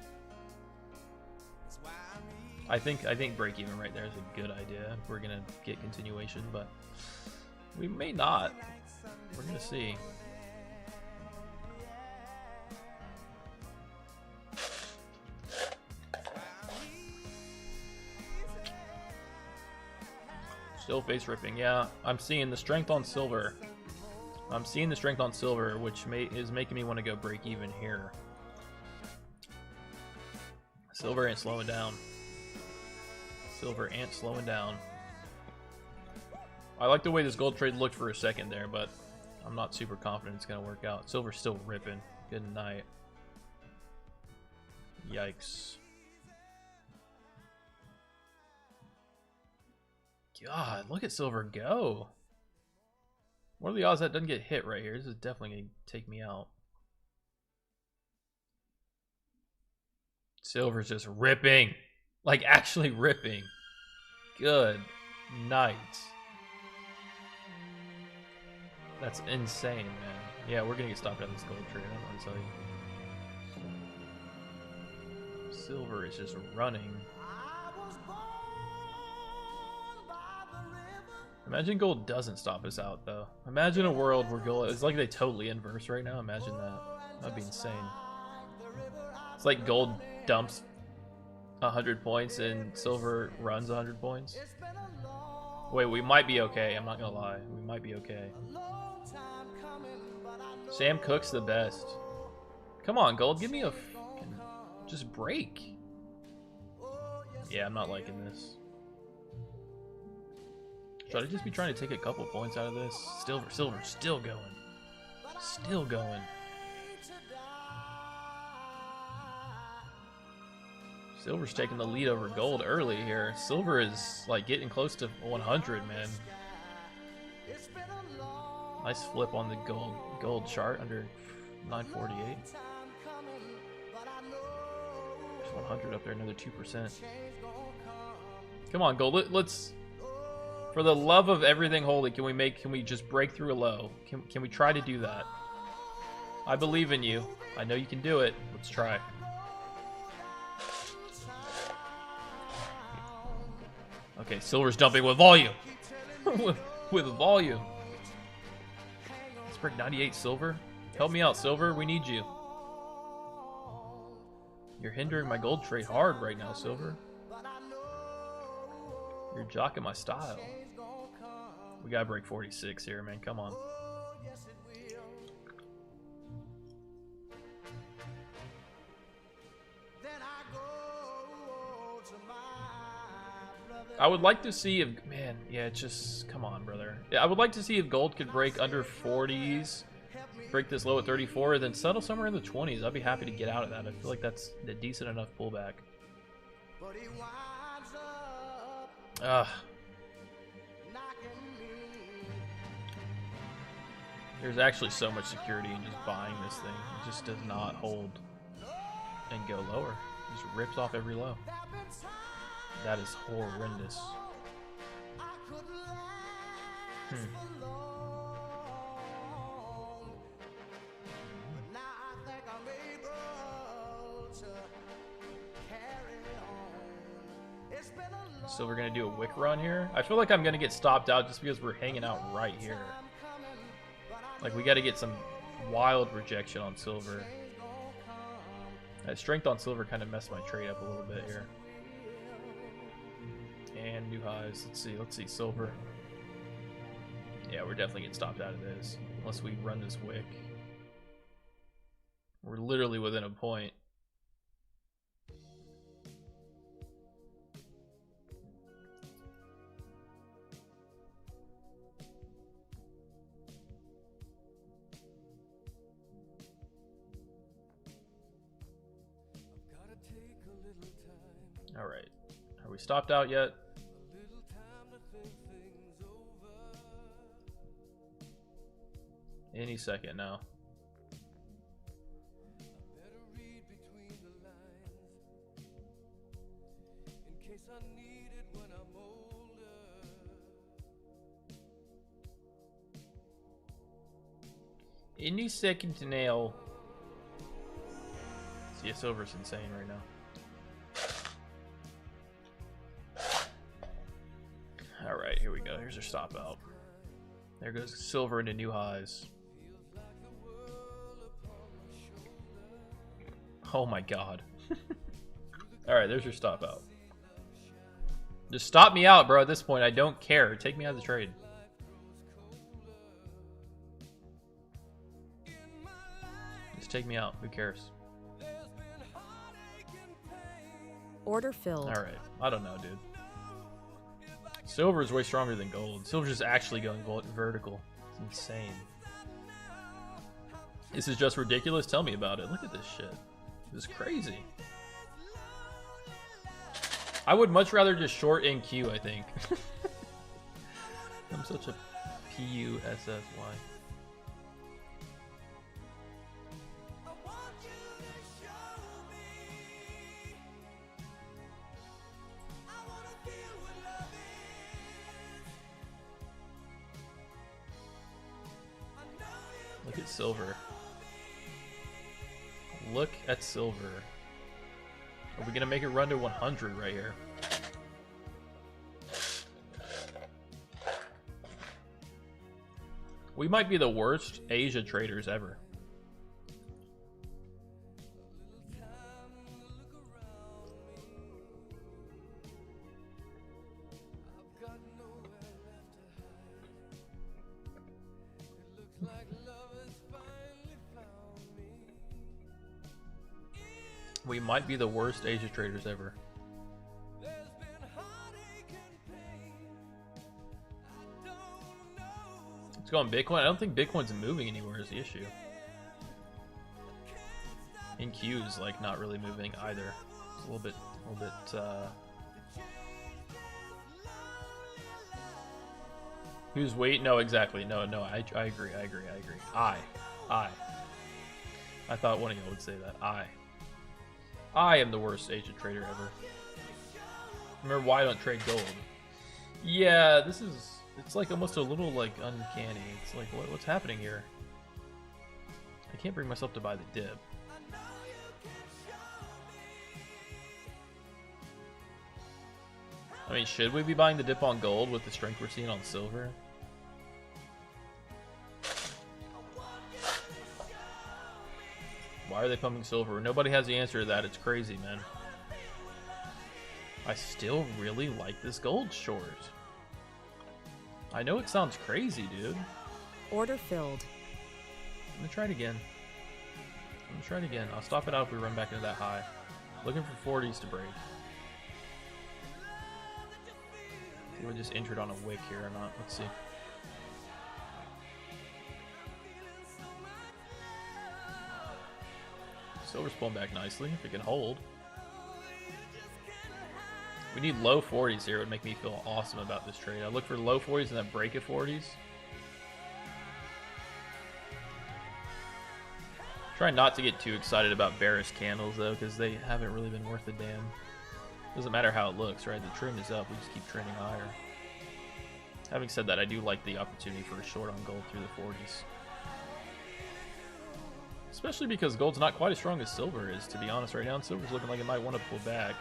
I think break even right there is a good idea. We're gonna get continuation, but we may not. We're gonna see. Still face ripping, yeah. I'm seeing the strength on silver. I'm seeing the strength on silver, which is making me want to go break even here. Silver ain't slowing down. Silver ain't slowing down. I like the way this gold trade looked for a second there, but I'm not super confident it's going to work out. Silver's still ripping. Good night. Yikes. God, look at silver go. What are the odds that doesn't get hit right here? This is definitely going to take me out. Silver's just ripping. Like, actually ripping. Good night. That's insane, man. Yeah, we're going to get stopped at this gold trade. I don't want to tell you. Silver is just running. Imagine gold doesn't stop us out, though. Imagine a world where gold... It's like they totally inverse right now. Imagine that. That'd be insane. It's like gold dumps 100 points and silver runs 100 points. Wait, we might be okay. I'm not gonna lie. We might be okay. Sam Cook's the best. Come on, gold. Give me a just break. Yeah, I'm not liking this. Should I just be trying to take a couple points out of this? Silver, still going. Still going. Silver's taking the lead over gold early here. Silver is like getting close to 100, man. Nice flip on the gold chart under 948. There's 100 up there, another 2%. Come on, gold. Let's. For the love of everything holy, can we just break through a low? Can we try to do that? I believe in you. I know you can do it. Let's try. Okay, silver's dumping with volume. with volume. Let's break 98 silver. Help me out, silver. We need you. You're hindering my gold trade hard right now, silver. You're jocking my style. We gotta break 46 here, man. Come on. I would like to see if, man, yeah, just, come on, brother. Yeah, I would like to see if gold could break under 40s, break this low at 34, then settle somewhere in the 20s. I'd be happy to get out of that. I feel like that's a decent enough pullback. There's actually so much security in just buying this thing. It just does not hold and go lower. It just rips off every low. That is horrendous. So we're gonna do a wick run here. I feel like I'm gonna get stopped out just because we're hanging out right here. Like, we got to get some wild rejection on silver. That strength on silver kind of messed my trade up a little bit here. And new highs. Let's see, silver. Yeah, we're definitely getting stopped out of this unless we run this wick. We're literally within a point. All right, are we stopped out yet? Any second now. Any second to nail. See, silver's insane right now. All right, here we go. Here's our stop out. There goes silver into new highs. Oh my god. All right, there's your stop out. Just stop me out, bro. At this point, I don't care. Take me out of the trade. Just take me out. Who cares? Order filled. All right. I don't know, dude. Silver is way stronger than gold. Silver's just actually going vertical. It's insane. This is just ridiculous. Tell me about it. Look at this shit. This is crazy. I would much rather just short NQ, I think. I'm such a PUSSY. Look at silver. Look at silver. Are we gonna make it run to 100 right here? We might be the worst Asia traders ever. We might be the worst Asia traders ever. Let's go on Bitcoin. I don't think Bitcoin's moving anywhere is the issue. In Q's like not really moving either. It's a little bit who's wait? No, exactly. No, I agree. I thought one of y'all would say that. I am the worst Asia trader ever. Remember why I don't trade gold? Yeah, it's like almost a little like uncanny. It's like what's happening here? I can't bring myself to buy the dip. I mean, should we be buying the dip on gold with the strength we're seeing on silver? Why are they pumping silver? Nobody has the answer to that. It's crazy, man. I still really like this gold short. I know it sounds crazy, dude. Order filled. I'm gonna try it again. I'll stop it out if we run back into that high. Looking for 40s to break. See if we just entered on a wick here or not. Let's see. Silver's pulling back nicely if it can hold. We need low 40s here. It would make me feel awesome about this trade. I look for low 40s and then break at 40s. Try not to get too excited about bearish candles though, because they haven't really been worth a damn. Doesn't matter how it looks, right? The trend is up. We just keep trending higher. Having said that, I do like the opportunity for a short on gold through the 40s. Especially because gold's not quite as strong as silver is, to be honest, right now. And silver's looking like it might want to pull back.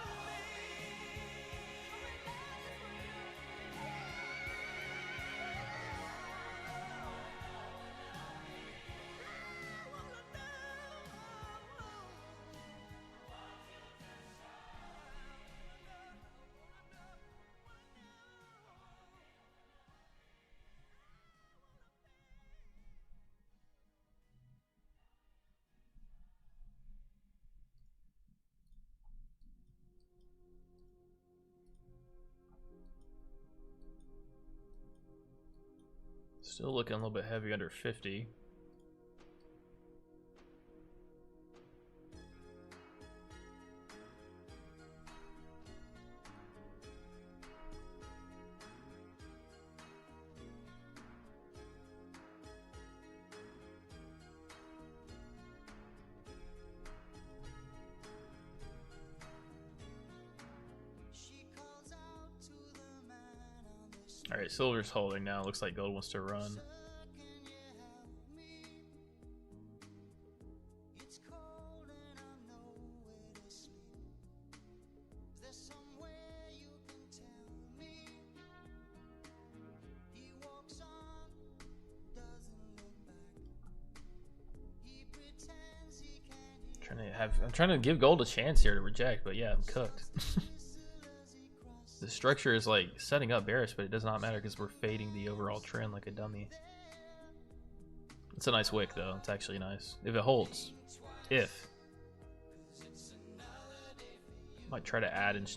Still looking a little bit heavy under 50. Alright, silver's holding now. Looks like gold wants to run. I'm trying to give gold a chance here to reject, but yeah, I'm cooked. The structure is like setting up bearish, but it does not matter because we're fading the overall trend like a dummy. It's a nice wick though. It's actually nice. If it holds. Might try to add and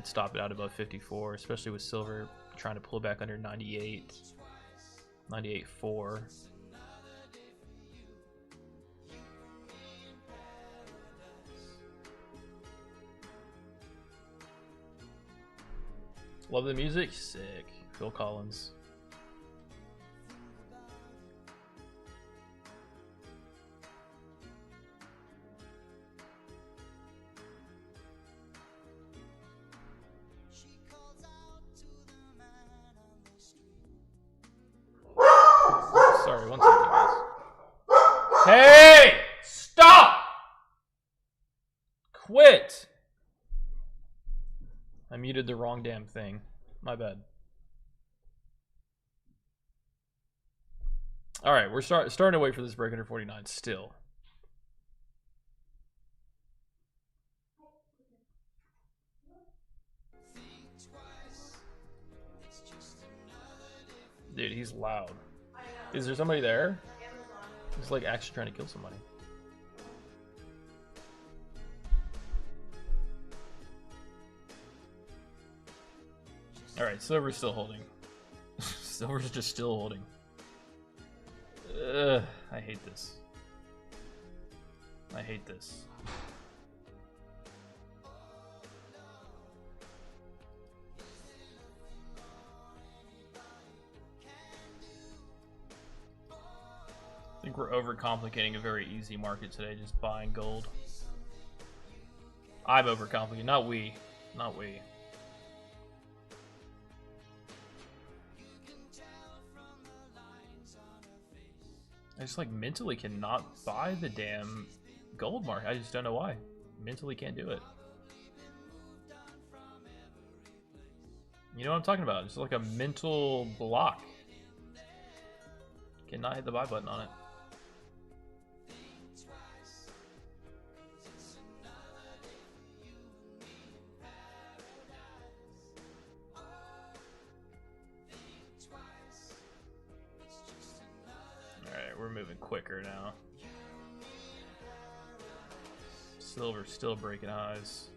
stop it out above 54, especially with silver trying to pull back under 98. 98.4. Love the music. Sick. Phil Collins. Sorry, one second, guys. Hey! Stop! Quit! I muted the wrong damn thing. My bad. Alright, we're starting to wait for this break under 49 still. Dude, he's loud. Is there somebody there? He's like actually trying to kill somebody. All right, silver's still holding. Silver's just still holding. I hate this. I hate this. I think we're overcomplicating a very easy market today, just buying gold. I'm overcomplicating, not we. Not we. I just like mentally cannot buy the damn gold market. I just don't know why. Mentally can't do it. You know what I'm talking about? It's like a mental block. Cannot hit the buy button on it. We're moving quicker now. Silver's still breaking highs.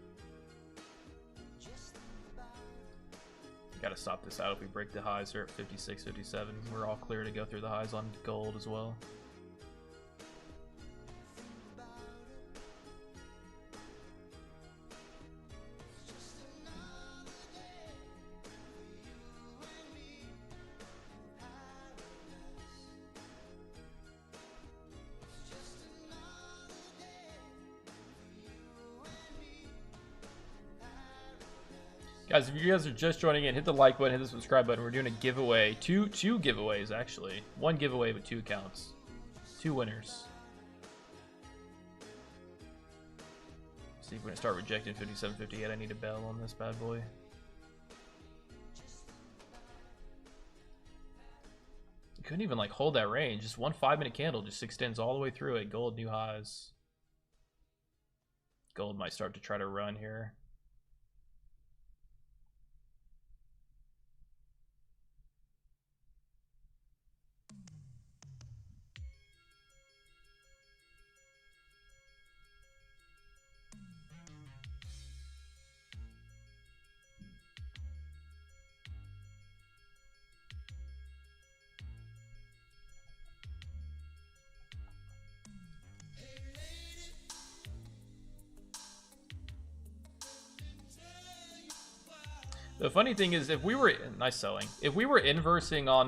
Gotta stop this out if we break the highs here at 56, 57. We're all clear to go through the highs on gold as well. Guys, if you guys are just joining in, hit the like button, hit the subscribe button. We're doing a giveaway. Two giveaways, actually. One giveaway, but 2 accounts. 2 winners. See if we're going to start rejecting 57.58. I need a bell on this bad boy. You couldn't even like hold that range. Just one 5-minute candle just extends all the way through it. Gold new highs. Gold might start to try to run here. The funny thing is, if we were nice selling, if we were inversing on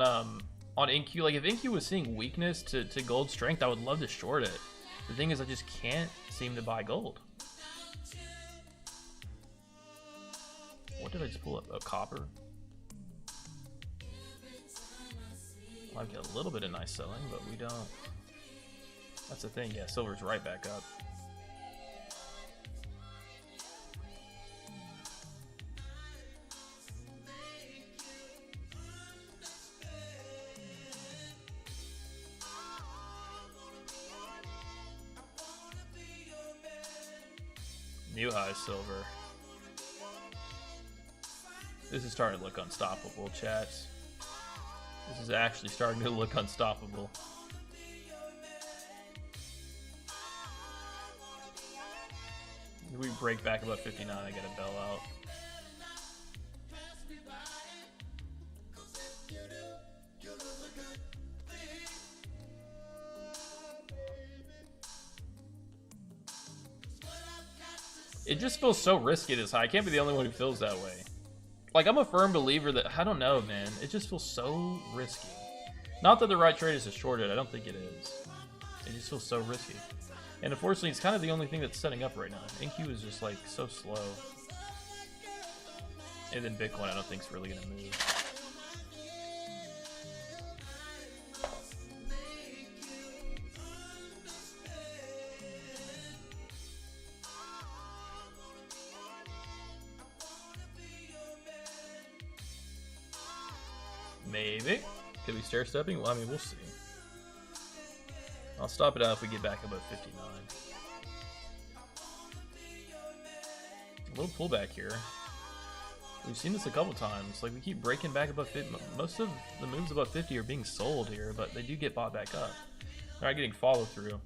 NQ, like if NQ was seeing weakness to gold strength, I would love to short it. The thing is, I just can't seem to buy gold. What did I just pull up? Oh, copper. I'll get a little bit of nice selling, but we don't. That's the thing. Yeah, silver's right back up. New high silver. This is starting to look unstoppable, chats. This is actually starting to look unstoppable. If we break back above 59, I get a bell out. It just feels so risky this high. I can't be the only one who feels that way. Like, I'm a firm believer that, I don't know, man. It just feels so risky. Not that the right trade is to short it. I don't think it is. It just feels so risky. And unfortunately, it's kind of the only thing that's setting up right now. NQ is just, like, so slow. And then Bitcoin, I don't think is really going to move. Maybe. Could be stair stepping? Well, I mean, we'll see. I'll stop it out if we get back above 59. A little pullback here. We've seen this a couple times. Like, we keep breaking back above 50. Most of the moves above 50 are being sold here, but they do get bought back up. They're not getting follow through.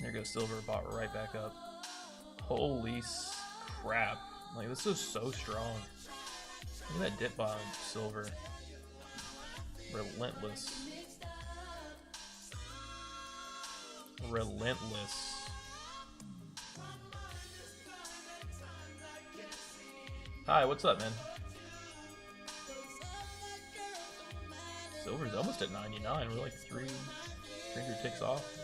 There goes silver, bought right back up. Holy crap. Like, this is so strong. Look at that dip on silver. Relentless. Relentless. Hi, what's up, man? Silver's almost at 99. We're like 300 ticks off.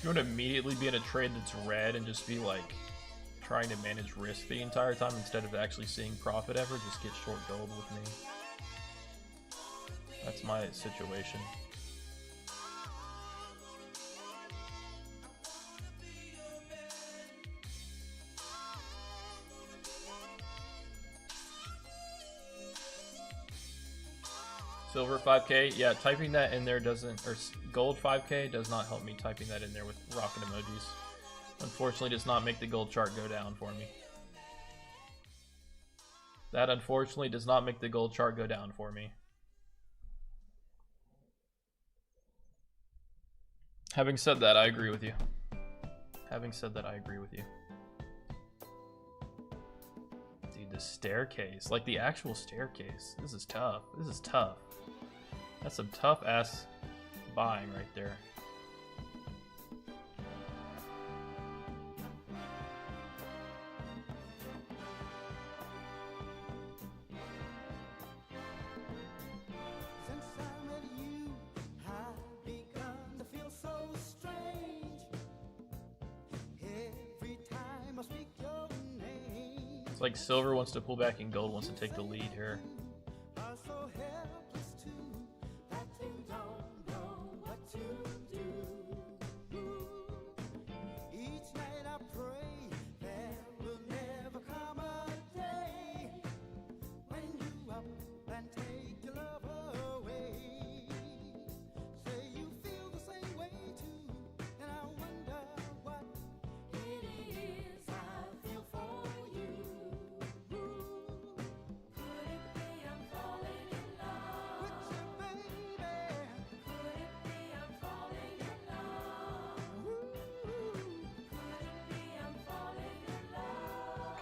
You want to immediately be in a trade that's red and just be like trying to manage risk the entire time instead of actually seeing profit ever, just get short gold with me. That's my situation. Silver 5k, yeah, typing that in there doesn't, or gold 5k does not help me typing that in there with rocket emojis. Unfortunately does not make the gold chart go down for me. That unfortunately does not make the gold chart go down for me. Having said that, I agree with you. Having said that, I agree with you. Dude, the staircase, like the actual staircase. This is tough. This is tough. That's some tough ass buying right there. It's like silver wants to pull back and gold wants to take the lead here.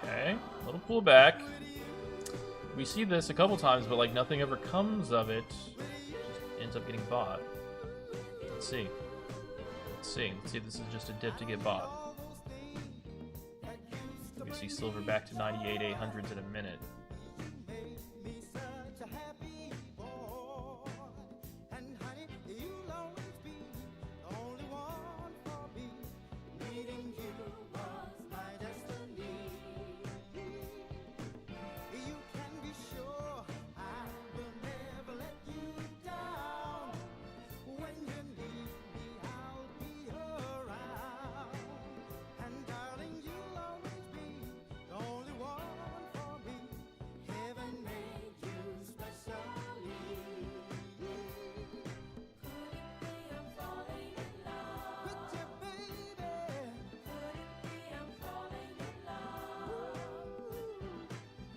Okay, a little pullback. We see this a couple times, but like nothing ever comes of it. Just ends up getting bought. Let's see. Let's see. Let's see if this is just a dip to get bought. We see silver back to 98 800s in a minute.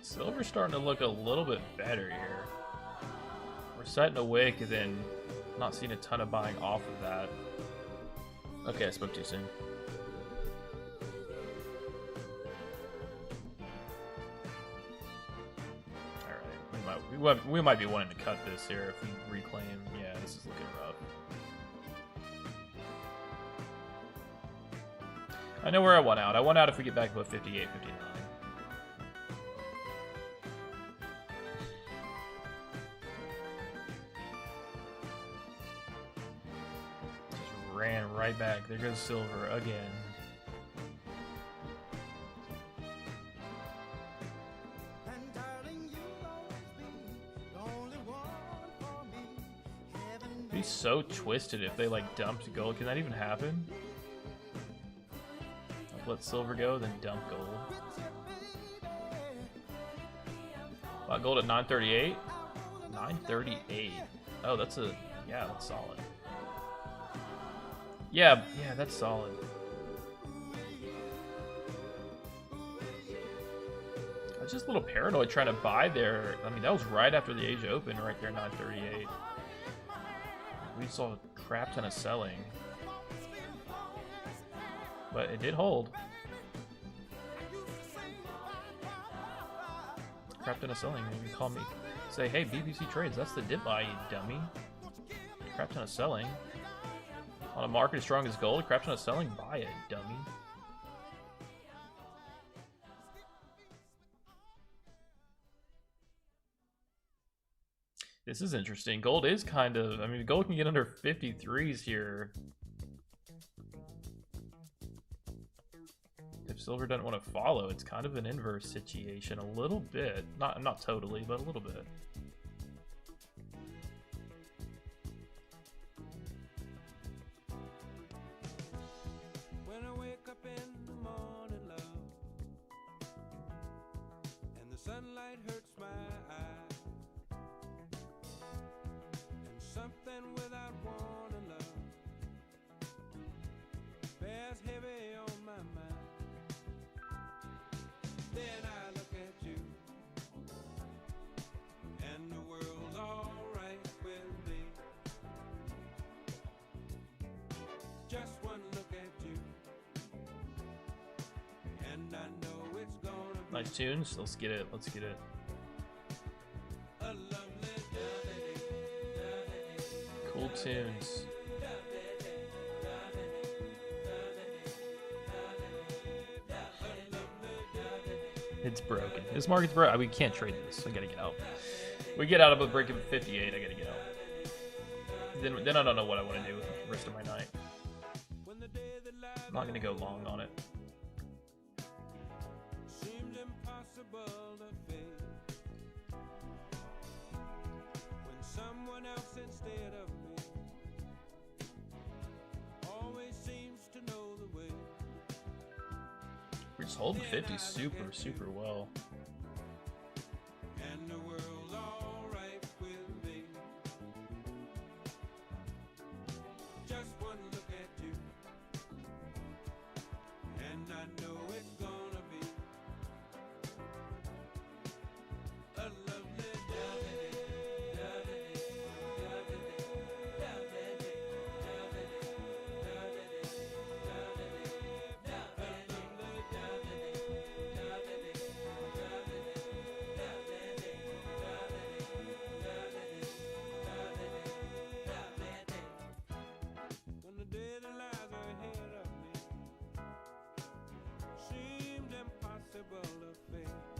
Silver's starting to look a little bit better here. We're setting a wick and then not seeing a ton of buying off of that. Okay, I spoke too soon. Alright, we might be wanting to cut this here if we reclaim. Yeah, this is looking rough. I know where I want out. I want out if we get back above 58, 59. Ran right back. There goes silver again. It'd be so twisted if they like dumped gold. Can that even happen? Like let silver go, then dump gold. Bought gold at 938. 938. Oh, that's a that's solid. Yeah, that's solid. I was just a little paranoid trying to buy there. I mean, that was right after the Asia Open, right there, 938. We saw a crap ton of selling, but it did hold. Crap ton of selling. You can call me, say, hey, BPCTrades, that's the dip buy, you dummy. Crap ton of selling. On a market as strong as gold, crap ton of selling, buy it, dummy. This is interesting. Gold is kind of, I mean, gold can get under 53s here. If silver doesn't want to follow, it's kind of an inverse situation a little bit. Not totally, but a little bit. When I wake up in the morning, love, and the sunlight hurts my eye, and something without warning, love, bears heavy on my mind. Then I look at you, and the world's alright with me. Just one look at you, and I know it's gonna be Nice tunes. Let's get it. Let's get it. a lovely day. Cool tunes. It's broken. This market's broken. We can't trade this. I gotta get out. We get out of a break of 58. I gotta get out. Then I don't know what I want to do with the rest of my night. When the day that lies I'm not gonna go long on it. seems impossible to face, when someone else instead of me always seems to know the way. We're just holding 50 super well. And the world's alright with me. Just one look at you, and I know it's gonna be a lovely when the day that lies ahead of me seemed impossible to face,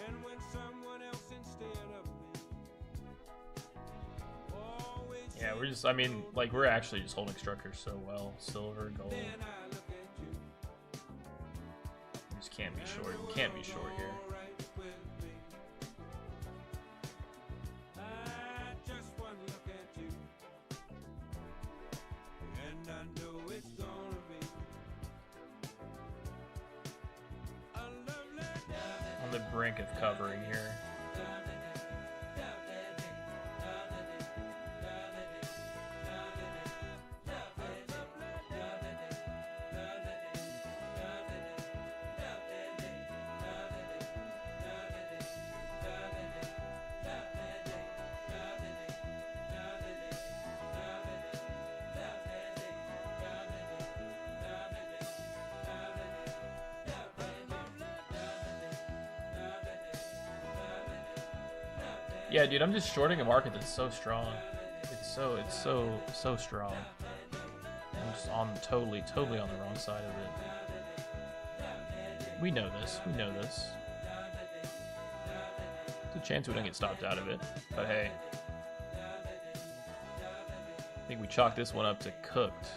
and when someone else instead of me always Yeah, we're just, I mean, like, we're actually just holding structures so well. Silver, gold. then I look at you, You just can't be short. You can't be short here. alright with me. I just one look at you, and I know it's gonna be a lovely day. On the brink of covering here. Yeah, dude, I'm just shorting a market that's so strong. It's so strong. I'm just on totally on the wrong side of it. We know this. We know this. There's a chance we don't get stopped out of it, but hey. I think we chalked this one up to cooked.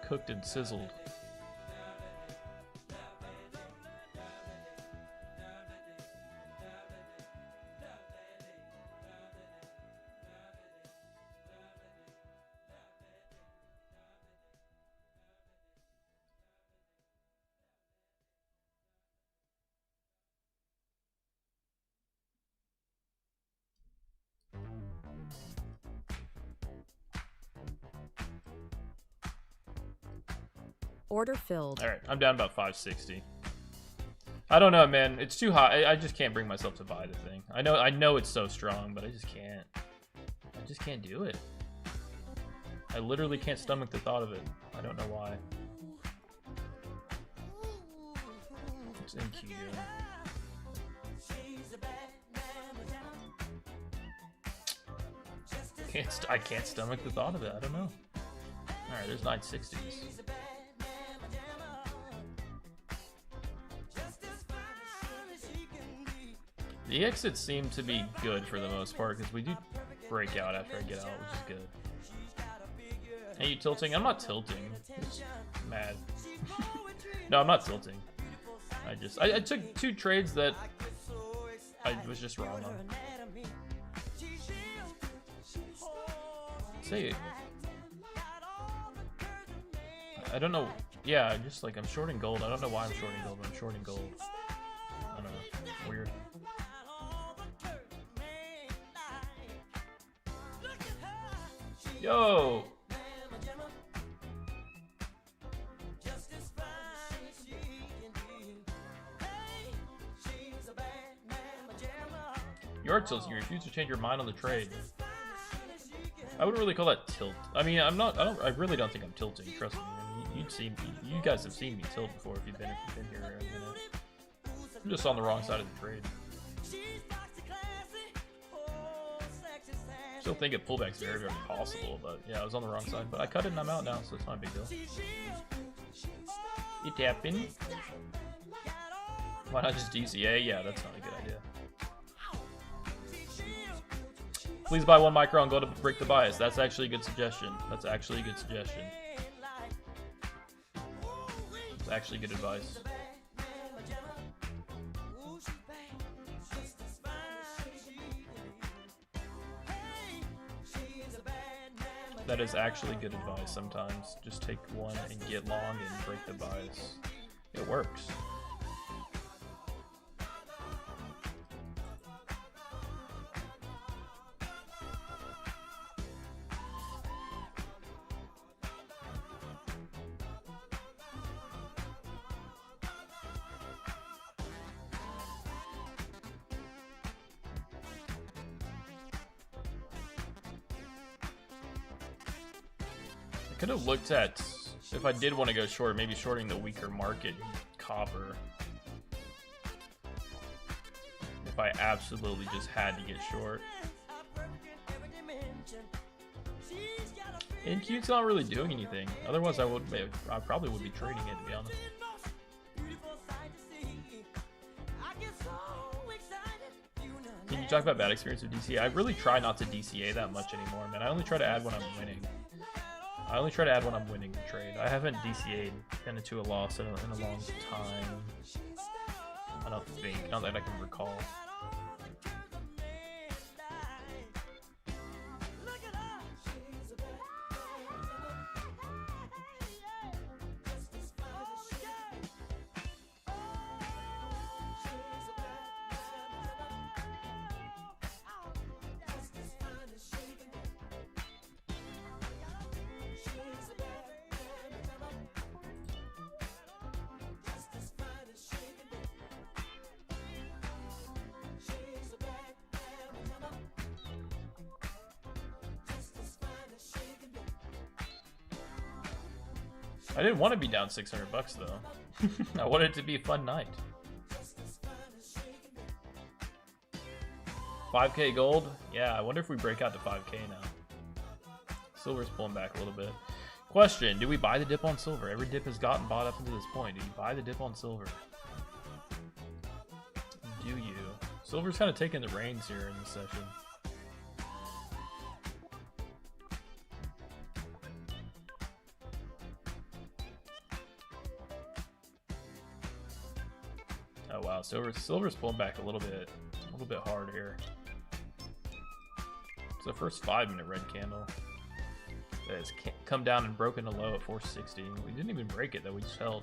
Cooked and sizzled. Order filled. All right, I'm down about 560. I don't know, man. It's too high. I just can't bring myself to buy the thing. I know it's so strong, but I just can't. I just can't do it. I literally can't stomach the thought of it. I don't know why. It's NQ. I can't stomach the thought of it. I don't know. All right, there's 960s. The exits seem to be good for the most part because we do break out after I get out, which is good. Are you tilting? I'm not tilting. I'm just mad. No, I'm not tilting. I took 2 trades that I was just wrong on. Say it. I don't know. Yeah, just like I'm shorting gold. I don't know why I'm shorting gold, but I'm shorting gold. I don't know. Weird. Yo! You are tilting. You refuse to change your mind on the trade. I wouldn't really call that tilt. I mean, I really don't think I'm tilting. Trust me. I mean, you guys have seen me tilt before if you've been here a minute. I'm just on the wrong side of the trade. Still think a pullback's very, very possible, but yeah, I was on the wrong side. But I cut it and I'm out now, so it's not a big deal. It happened. Why not just DCA? Yeah, that's not a good idea. Please buy 1 micro and go to break the bias. That's actually a good suggestion. That's actually a good suggestion. It's actually good advice. That is actually good advice sometimes. Just take 1 and get long and break the bias. It works. I could have looked at, if I did want to go short, maybe shorting the weaker market copper. If I absolutely just had to get short. NQ's not really doing anything. Otherwise, I probably would be trading it, to be honest. Can you talk about bad experience with DCA? I really try not to DCA that much anymore, man. I only try to add when I'm winning. I only try to add when I'm winning the trade. I haven't DCA'd into a loss in a long time. I don't think. Not that I can recall. I didn't want to be down 600 bucks though. I wanted it to be a fun night. 5k gold? Yeah, I wonder if we break out to 5k now. Silver's pulling back a little bit. Question, do we buy the dip on silver? Every dip has gotten bought up until this point. Do you buy the dip on silver? Do you? Silver's kind of taking the reins here in this session. Oh wow, silver's pulling back a little bit hard here. It's the first 5-minute red candle that has come down and broken a low at 460. We didn't even break it though, we just held.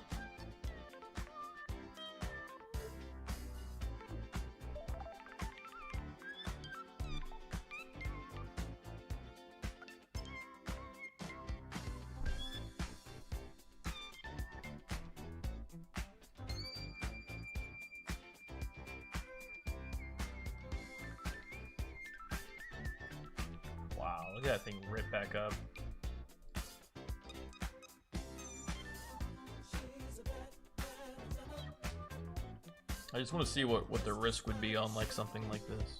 Look at that thing rip back up. I just want to see what the risk would be on like something like this.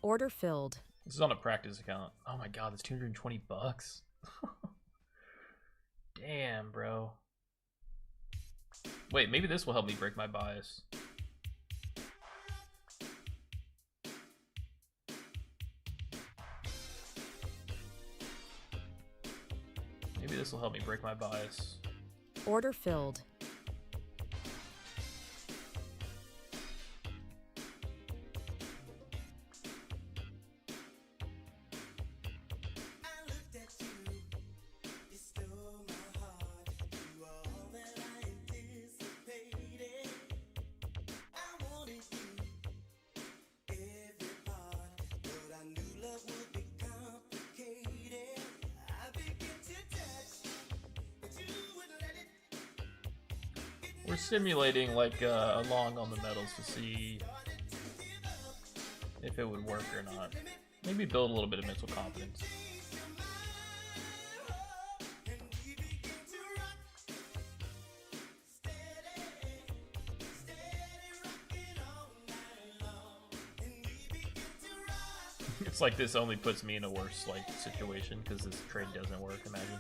Order filled. This is on a practice account. Oh my god, that's 220 bucks. Damn, bro. Wait, maybe this will help me break my bias. Maybe this will help me break my bias. Order filled. We're simulating like a long on the metals to see if it would work or not. Maybe build a little bit of mental confidence. It's like this only puts me in a worse like situation because this trade doesn't work, imagine.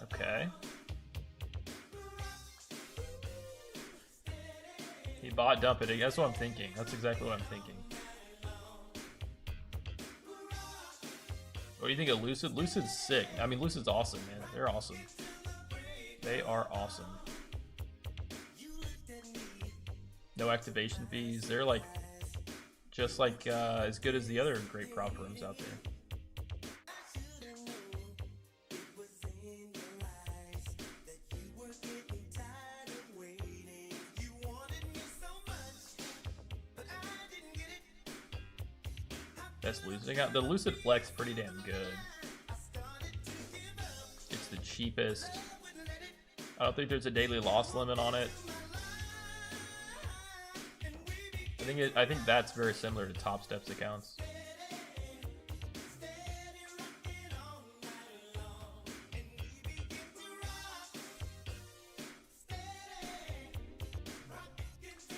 Okay. He bought dump it. That's what I'm thinking. That's exactly what I'm thinking. What do you think of Lucid? Lucid's sick. I mean, Lucid's awesome, man. They're awesome. They are awesome. No activation fees. They're like just like as good as the other great prop firms out there. That's Lucid. I got the Lucid Flex pretty damn good. It's the cheapest. I don't think there's a daily loss limit on it. I think that's very similar to Top Steps accounts.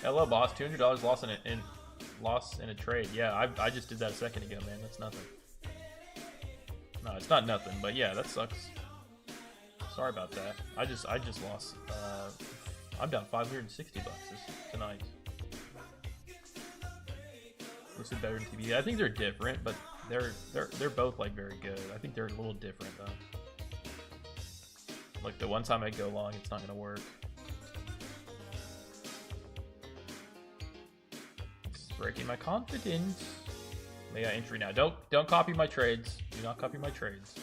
Hello, boss. $200 loss in a trade. Yeah, I just did that a second ago, man. That's nothing. No, it's not nothing, but yeah, that sucks. Sorry about that. I just lost. I'm down 560 bucks tonight. Lucid better than TV. I think they're different, but they're both like very good. I think they're a little different though. Like the one time I go long, it's not gonna work. It's breaking my confidence. May I entry now? Don't copy my trades. Do not copy my trades.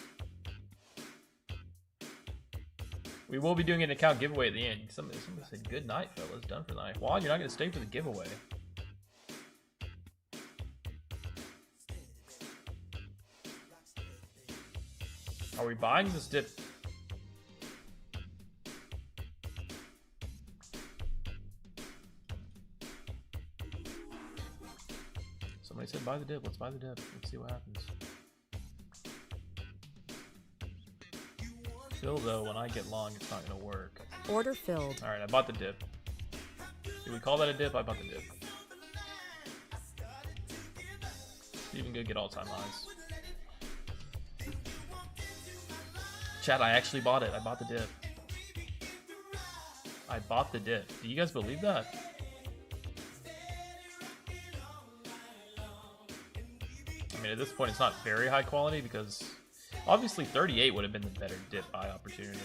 We will be doing an account giveaway at the end. Somebody said, "Good night, fellas. Done for the night." Juan, you're not gonna stay for the giveaway. Are we buying this dip? Somebody said buy the dip. Let's buy the dip. Let's see what happens. Still though, when I get long, it's not gonna work. Order filled. Alright, I bought the dip. Do we call that a dip? I bought the dip. Even go get all-time highs. Chat, I actually bought it. I bought the dip. I bought the dip. Do you guys believe that? I mean, at this point, it's not very high quality because obviously 38 would have been the better dip buy opportunity.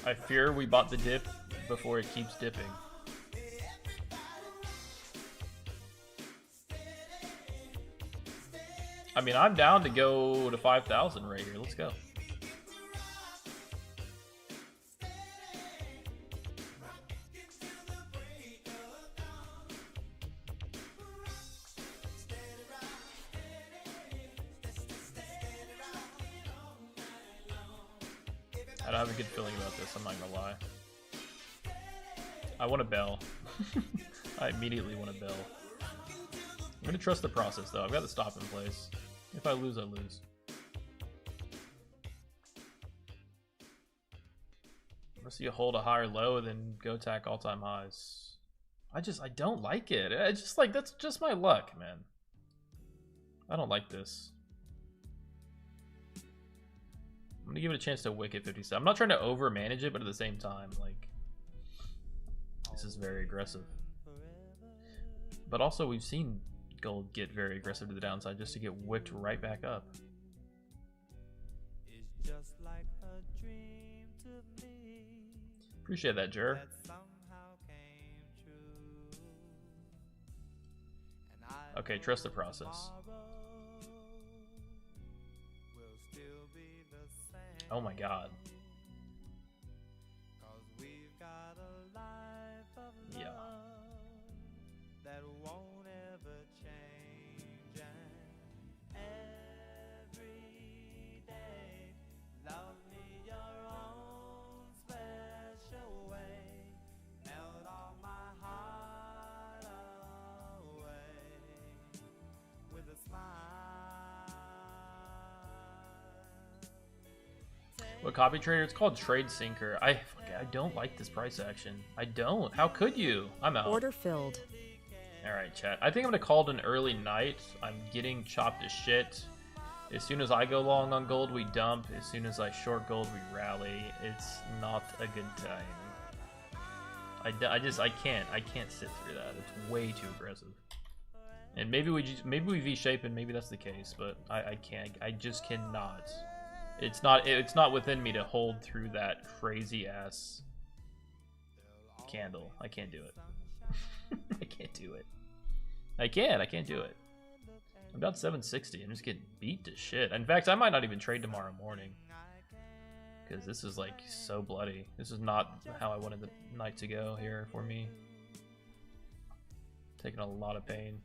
I fear we bought the dip before it keeps dipping. I mean, I'm down to go to 5,000 right here. Let's go. I don't have a good feeling about this, I'm not gonna lie. I want a bell. I immediately want a bell. I'm gonna trust the process though. I've got the stop in place. If I lose, I lose. Unless you hold a higher low, then go attack all-time highs. I don't like it. It's just like, that's just my luck, man. I don't like this. I'm gonna give it a chance to wick at 57. I'm not trying to over-manage it, but at the same time, like, this is very aggressive. But also, we've seen gold get very aggressive to the downside just to get whipped right back up. Appreciate that, Jer. Okay, trust the process. Oh my god. Yeah. What copy trader? It's called Trade Sinker. I don't like this price action. I don't. How could you? I'm out. Order filled. All right, chat. I think I'm gonna call it an early night. I'm getting chopped to shit. As soon as I go long on gold, we dump. As soon as I short gold, we rally. It's not a good time. I can't sit through that. It's way too aggressive. And maybe we V-shape and maybe that's the case, but I can't. I just cannot. It's not within me to hold through that crazy ass candle. I can't do it. I can't do it. I can't do it. I'm about 760. I'm just getting beat to shit. In fact, I might not even trade tomorrow morning. Because this is like so bloody. This is not how I wanted the night to go here for me. Taking a lot of pain.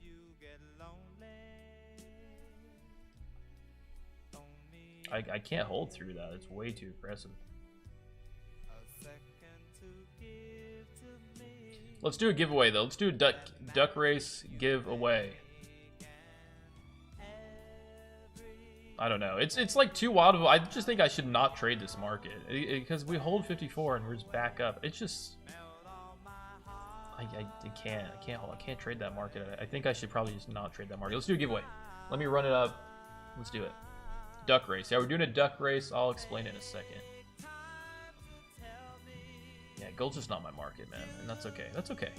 I can't hold through that. It's way too aggressive. Let's do a giveaway though. Let's do a duck race giveaway. I don't know. It's like too wild. I just think I should not trade this market because we hold 54 and we're just back up. It's just I can't trade that market. I think I should probably just not trade that market. Let's do a giveaway. Let me run it up. Let's do it. Duck race. Yeah, we're doing a duck race. I'll explain it in a second. Yeah, gold's just not my market, man, and that's okay. That's okay.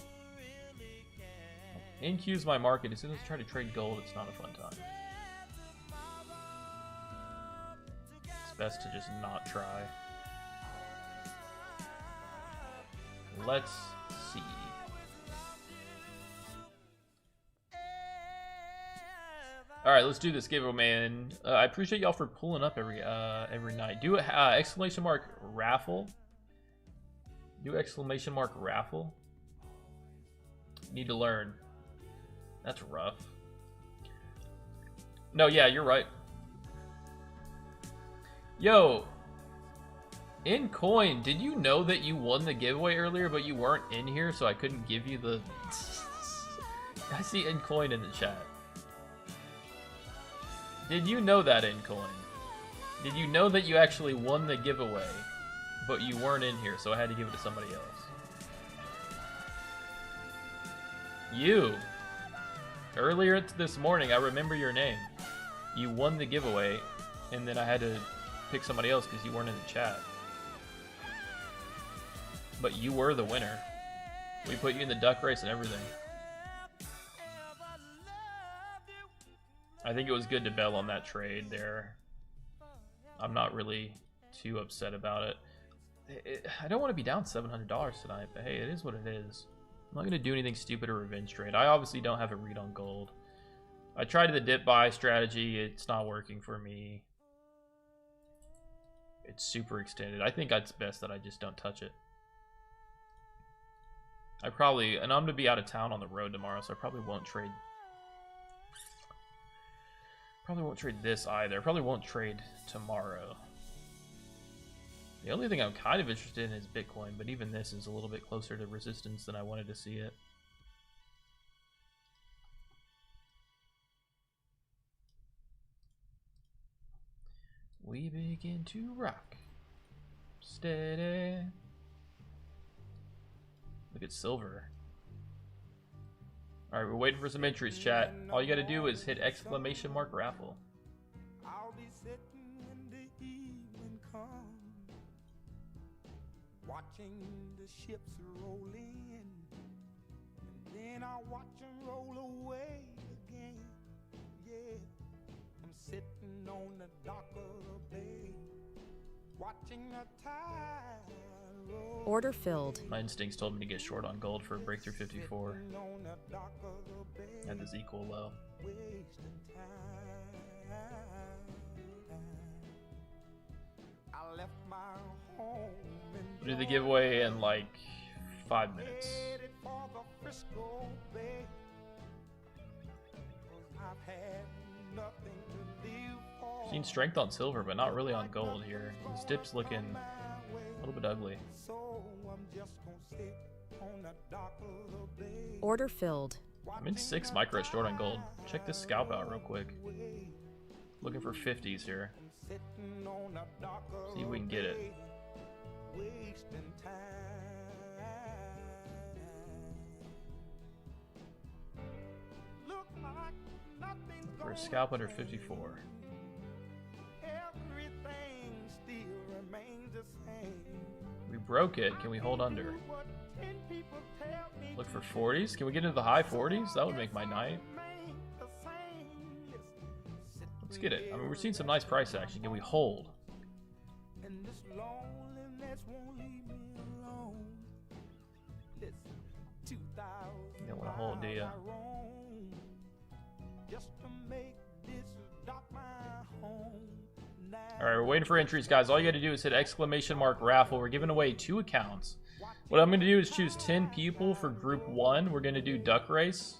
NQ's my market. As soon as I try to trade gold, it's not a fun time. It's best to just not try. Let's see. All right, let's do this giveaway, man. I appreciate y'all for pulling up every night. Do exclamation mark raffle. Do exclamation mark raffle. Need to learn. That's rough. No, yeah, you're right. Yo, in coin, did you know that you won the giveaway earlier, but you weren't in here, so I couldn't give you the... I see in coin in the chat. Did you know that, in coin? Did you know that you actually won the giveaway, but you weren't in here, so I had to give it to somebody else? You. Earlier this morning, I remember your name. You won the giveaway, and then I had to pick somebody else because you weren't in the chat. But you were the winner. We put you in the duck race and everything. I think it was good to bail on that trade there. I'm not really too upset about it. I don't want to be down $700 tonight, but hey, it is what it is. I'm not going to do anything stupid or revenge trade. I obviously don't have a read on gold. I tried the dip buy strategy. It's not working for me. It's super extended. I think it's best that I just don't touch it. And I'm going to be out of town on the road tomorrow, so I probably won't trade. Probably won't trade this either. Probably won't trade tomorrow. The only thing I'm kind of interested in is Bitcoin, but even this is a little bit closer to resistance than I wanted to see it. We begin to rock. Steady. Look at silver. Alright, we're waiting for some entries, chat. All you gotta do is hit exclamation mark raffle. I'll be sitting when the evening comes, watching the ships roll in, and then I'll watch them roll away again. Yeah, I'm sitting on the dock of the bay, watching the tide roll. Order filled. My instincts told me to get short on gold for a breakthrough 54 at this equal low. We'll do the giveaway in like 5 minutes. Seen strength on silver, but not really on gold here. This dip's looking a little bit ugly. Order filled. I'm in 6 micro short on gold. Check this scalp out real quick. Looking for 50s here. See if we can get it. For a scalp under 54. We broke it. Can we hold under? Look for 40s. Can we get into the high 40s? That would make my night. Let's get it. I mean, we're seeing some nice price action. Can we hold? You don't want to hold, do you? Alright, we're waiting for entries, guys. All you gotta do is hit exclamation mark raffle. We're giving away 2 accounts. What I'm gonna do is choose 10 people for group 1. We're gonna do duck race.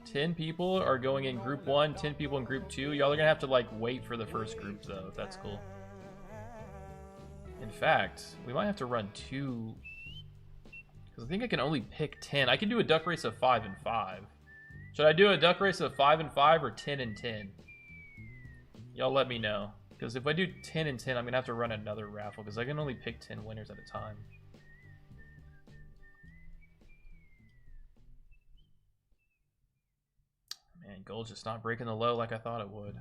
10 people are going in group 1, 10 people in group 2. Y'all are gonna have to like wait for the first group though, if that's cool. In fact, we might have to run 2, because I think I can only pick 10. I can do a duck race of 5 and 5. Should I do a duck race of 5 and 5 or 10 and 10? Y'all let me know. Because if I do 10 and 10, I'm going to have to run another raffle, because I can only pick 10 winners at a time. Man, gold's just not breaking the low like I thought it would.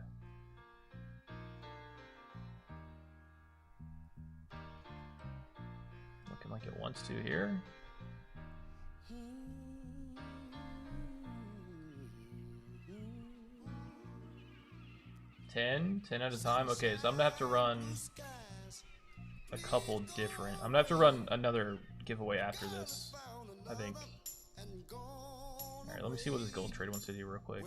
Looking like it wants to here. 10 at a time. Okay, so I'm gonna have to run a couple different. I'm gonna have to run another giveaway after this, I think. All right, let me see what this gold trade wants to do real quick.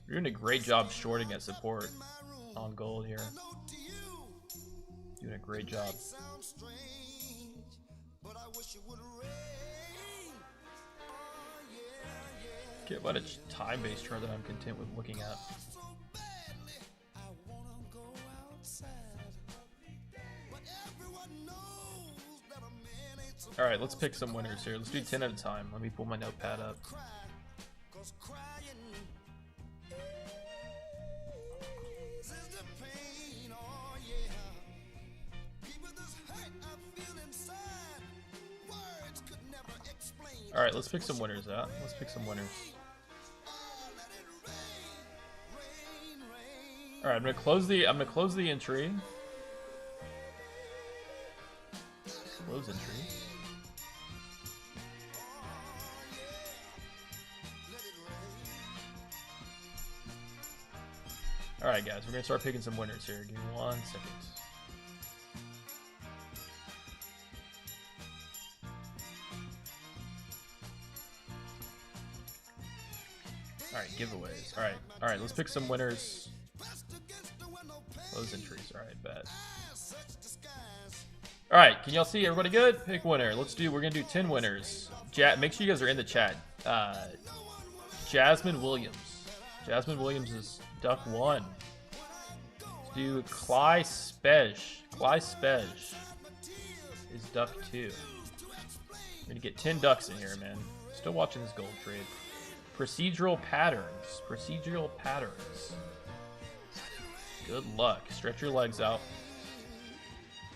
You're doing a great job shorting at support on gold here. Doing a great job. Get what a time-based chart that I'm content with looking at. Alright, let's pick some winners here. Let's do 10 at a time. Let me pull my notepad up. Alright, let's pick some winners out. Let's pick some winners. Alright, I'm gonna close the entry. Close entry. Alright guys, we're gonna start picking some winners here. Give me 1 second. Alright, giveaways. Alright, let's pick some winners. Close entries. Alright, bet. Alright, can y'all see everybody good? Pick winner. We're gonna do 10 winners. Make sure you guys are in the chat. Jasmine Williams. Jasmine Williams is duck 1. Let's do Cly Spej. Cly Spej is duck 2. We're gonna get 10 ducks in here, man. Still watching this gold trade. Procedural patterns. Procedural patterns. Good luck. Stretch your legs out.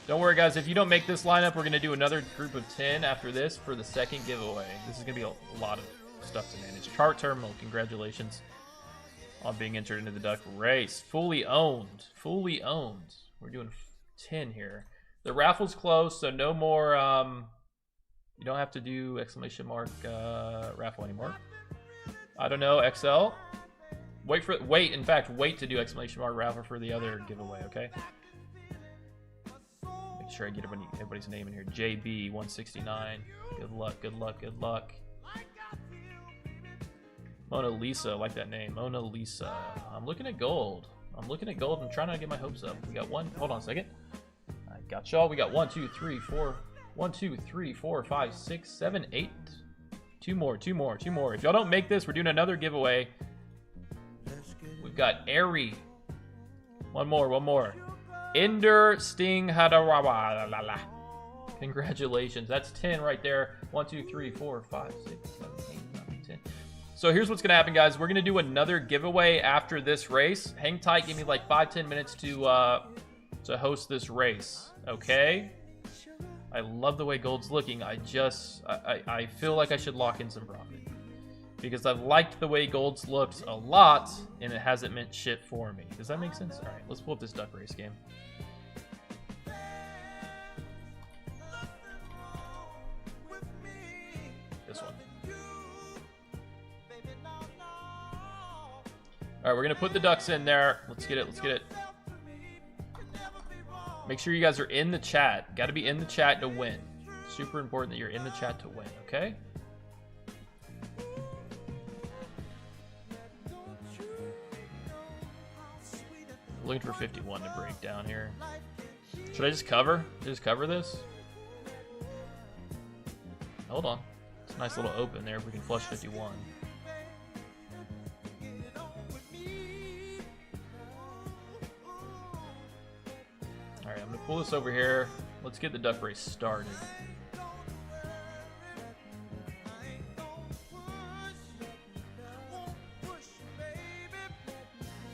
Don't worry, guys. If you don't make this lineup, we're going to do another group of 10 after this for the second giveaway. This is going to be a lot of stuff to manage. Chart Terminal, congratulations on being entered into the duck race. Fully owned. Fully owned. We're doing 10 here. The raffle's closed, so no more... you don't have to do exclamation mark raffle anymore. I don't know, XL. Wait, in fact, wait to do exclamation mark raffle for the other giveaway, okay? Make sure I get everybody's name in here. JB 169. Good luck, good luck, good luck. Mona Lisa, I like that name. Mona Lisa. I'm looking at gold. I'm looking at gold and trying to get my hopes up. We got one. Hold on a second. I got y'all. We got 1, 2, 3, 4. 1, 2, 3, 4, 5, 6, 7, 8. Two more. If y'all don't make this, we're doing another giveaway. We've got Airy. One more. Ender Sting Hadarawa. Congratulations. That's 10 right there. 1, 2, 3, 4, 5, 6, 7, 8, 9, 10. So here's what's going to happen, guys. We're going to do another giveaway after this race. Hang tight. Give me like 5-10 minutes to host this race. Okay? I love the way gold's looking. I feel like I should lock in some profit. Because I've liked the way gold's looked a lot, and it hasn't meant shit for me. Does that make sense? Alright, let's pull up this duck race game. This one. Alright, we're going to put the ducks in there. Let's get it. Make sure you guys are in the chat. Got to be in the chat to win. Super important that you're in the chat to win, okay? Looking for 51 to break down here. Should I just cover? Just cover this? Hold on. It's a nice little open there if we can flush 51. Alright, I'm going to pull this over here. Let's get the duck race started.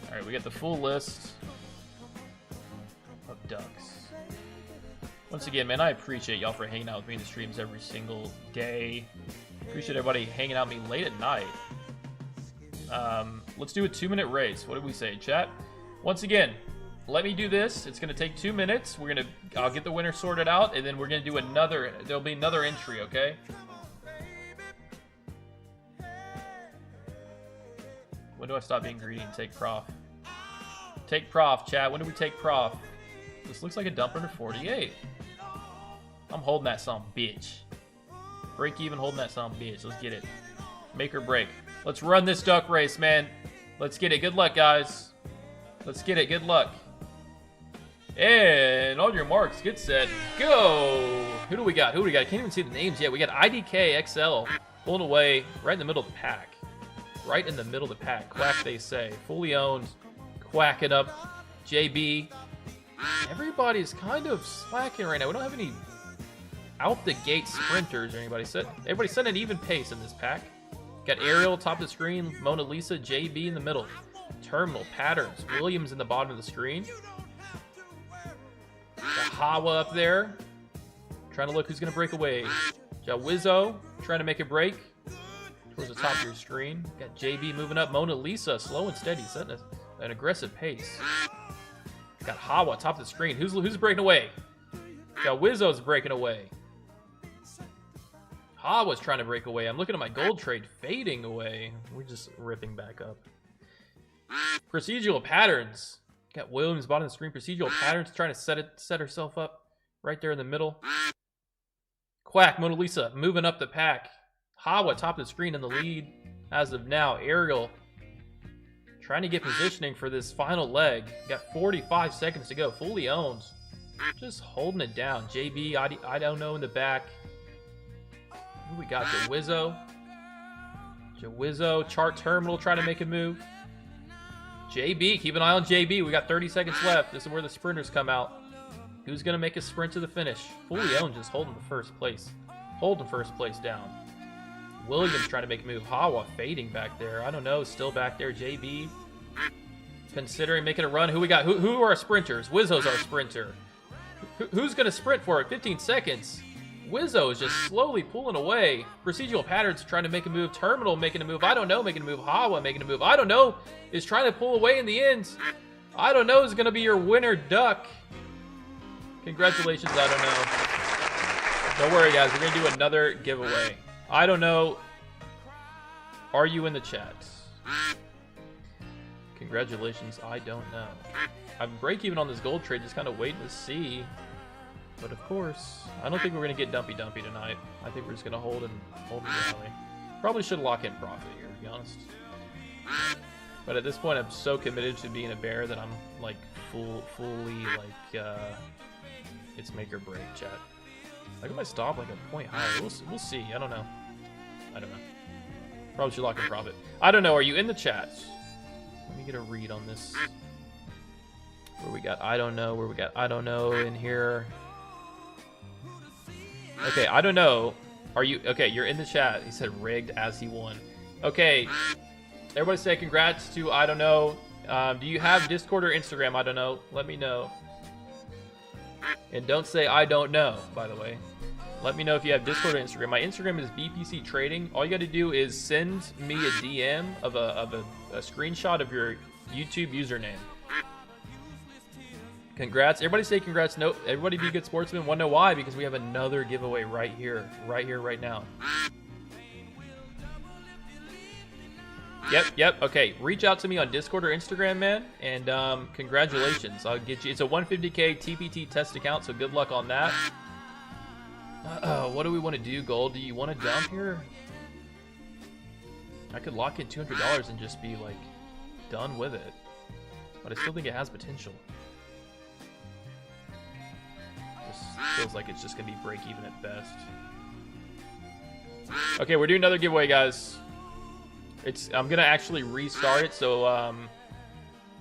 Alright, we got the full list of ducks. Once again, man, I appreciate y'all for hanging out with me in the streams every single day. Appreciate everybody hanging out with me late at night. Let's do a 2-minute race. What did we say, chat? Once again, let me do this. It's gonna take 2 minutes. I'll get the winner sorted out, and then we're gonna do another. There'll be another entry, okay? When do I stop being greedy and take prof? Take prof, chat. When do we take prof? This looks like a dump under 48. I'm holding that some bitch. Break even holding that some bitch. Let's get it. Make or break. Let's run this duck race, man. Let's get it. Good luck, guys. Let's get it. Good luck. And on your marks, get set, go. Who do we got? I can't even see the names yet. We got IDK XL pulling away right in the middle of the pack. Right in the middle of the pack. Quack, they say. Fully owned. Quack it up. JB. Everybody's kind of slacking right now. We don't have any out the gate sprinters or anybody. Everybody's set an even pace in this pack. Got Ariel top of the screen. Mona Lisa. JB in the middle. Terminal. Patterns. Williams in the bottom of the screen. Got Hawa up there. Trying to look who's going to break away. Jawizzo trying to make a break. Towards the top of your screen. Got JB moving up. Mona Lisa slow and steady. Setting an aggressive pace. Got Hawa top of the screen. Who's breaking away? Jawizzo's breaking away. Hawa's trying to break away. I'm looking at my gold trade fading away. We're just ripping back up. Procedural patterns. Got Williams bottom of the screen. Procedural patterns trying to set herself up right there in the middle. Quack, Mona Lisa moving up the pack. Hawa top of the screen in the lead as of now. Ariel trying to get positioning for this final leg. Got 45 seconds to go. Fully owned. Just holding it down. JB, I don't know in the back. Who we got? Jawizzo. Chart Terminal trying to make a move. JB, keep an eye on JB. We got 30 seconds left. This is where the sprinters come out. Who's going to make a sprint to the finish? Fully owned, just holding the first place. Holding first place down. Williams trying to make a move. Hawa fading back there. I don't know. Still back there. JB considering making a run. Who we got? Who are our sprinters? Wizzo's our sprinter. Who's going to sprint for it? 15 seconds. Wizzo is just slowly pulling away. Procedural Patterns trying to make a move. Terminal making a move. I don't know. Making a move. Hawa making a move. I don't know. Is trying to pull away in the end. I don't know is going to be your winner, Duck. Congratulations, I don't know. Don't worry, guys. We're going to do another giveaway. I don't know. Are you in the chat? Congratulations, I don't know. I'm break even on this gold trade, just kind of waiting to see. But of course, I don't think we're going to get dumpy tonight. I think we're just going to hold and rally. Probably should lock in profit here, to be honest. But at this point, I'm so committed to being a bear that I'm like fully like it's make or break, chat. I got my stop like a point higher. We'll see. I don't know. Probably should lock in profit. I don't know. Are you in the chat? Let me get a read on this. Where we got I don't know. Where we got I don't know in here. Okay, I don't know. Are you okay? You're in the chat. He said rigged as he won. Okay. Everybody say congrats to I don't know. Do you have Discord or Instagram? I don't know. Let me know. And don't say I don't know, by the way. Let me know if you have Discord or Instagram. My Instagram is BPCTrading. All you got to do is send me a DM of a screenshot of your YouTube username. Congrats. Everybody say congrats. No, everybody be good sportsmen. Want to know why? Because we have another giveaway right here, right now. Yep. Okay, reach out to me on Discord or Instagram, man, and congratulations. I'll get you. It's a 150K TPT test account, so good luck on that. What do we want to do, Gold? Do you want to dump here? I could lock in $200 and just be like done with it, but I still think it has potential. Just feels like it's just gonna be break even at best. Okay, we're doing another giveaway, guys. I'm gonna actually restart it, so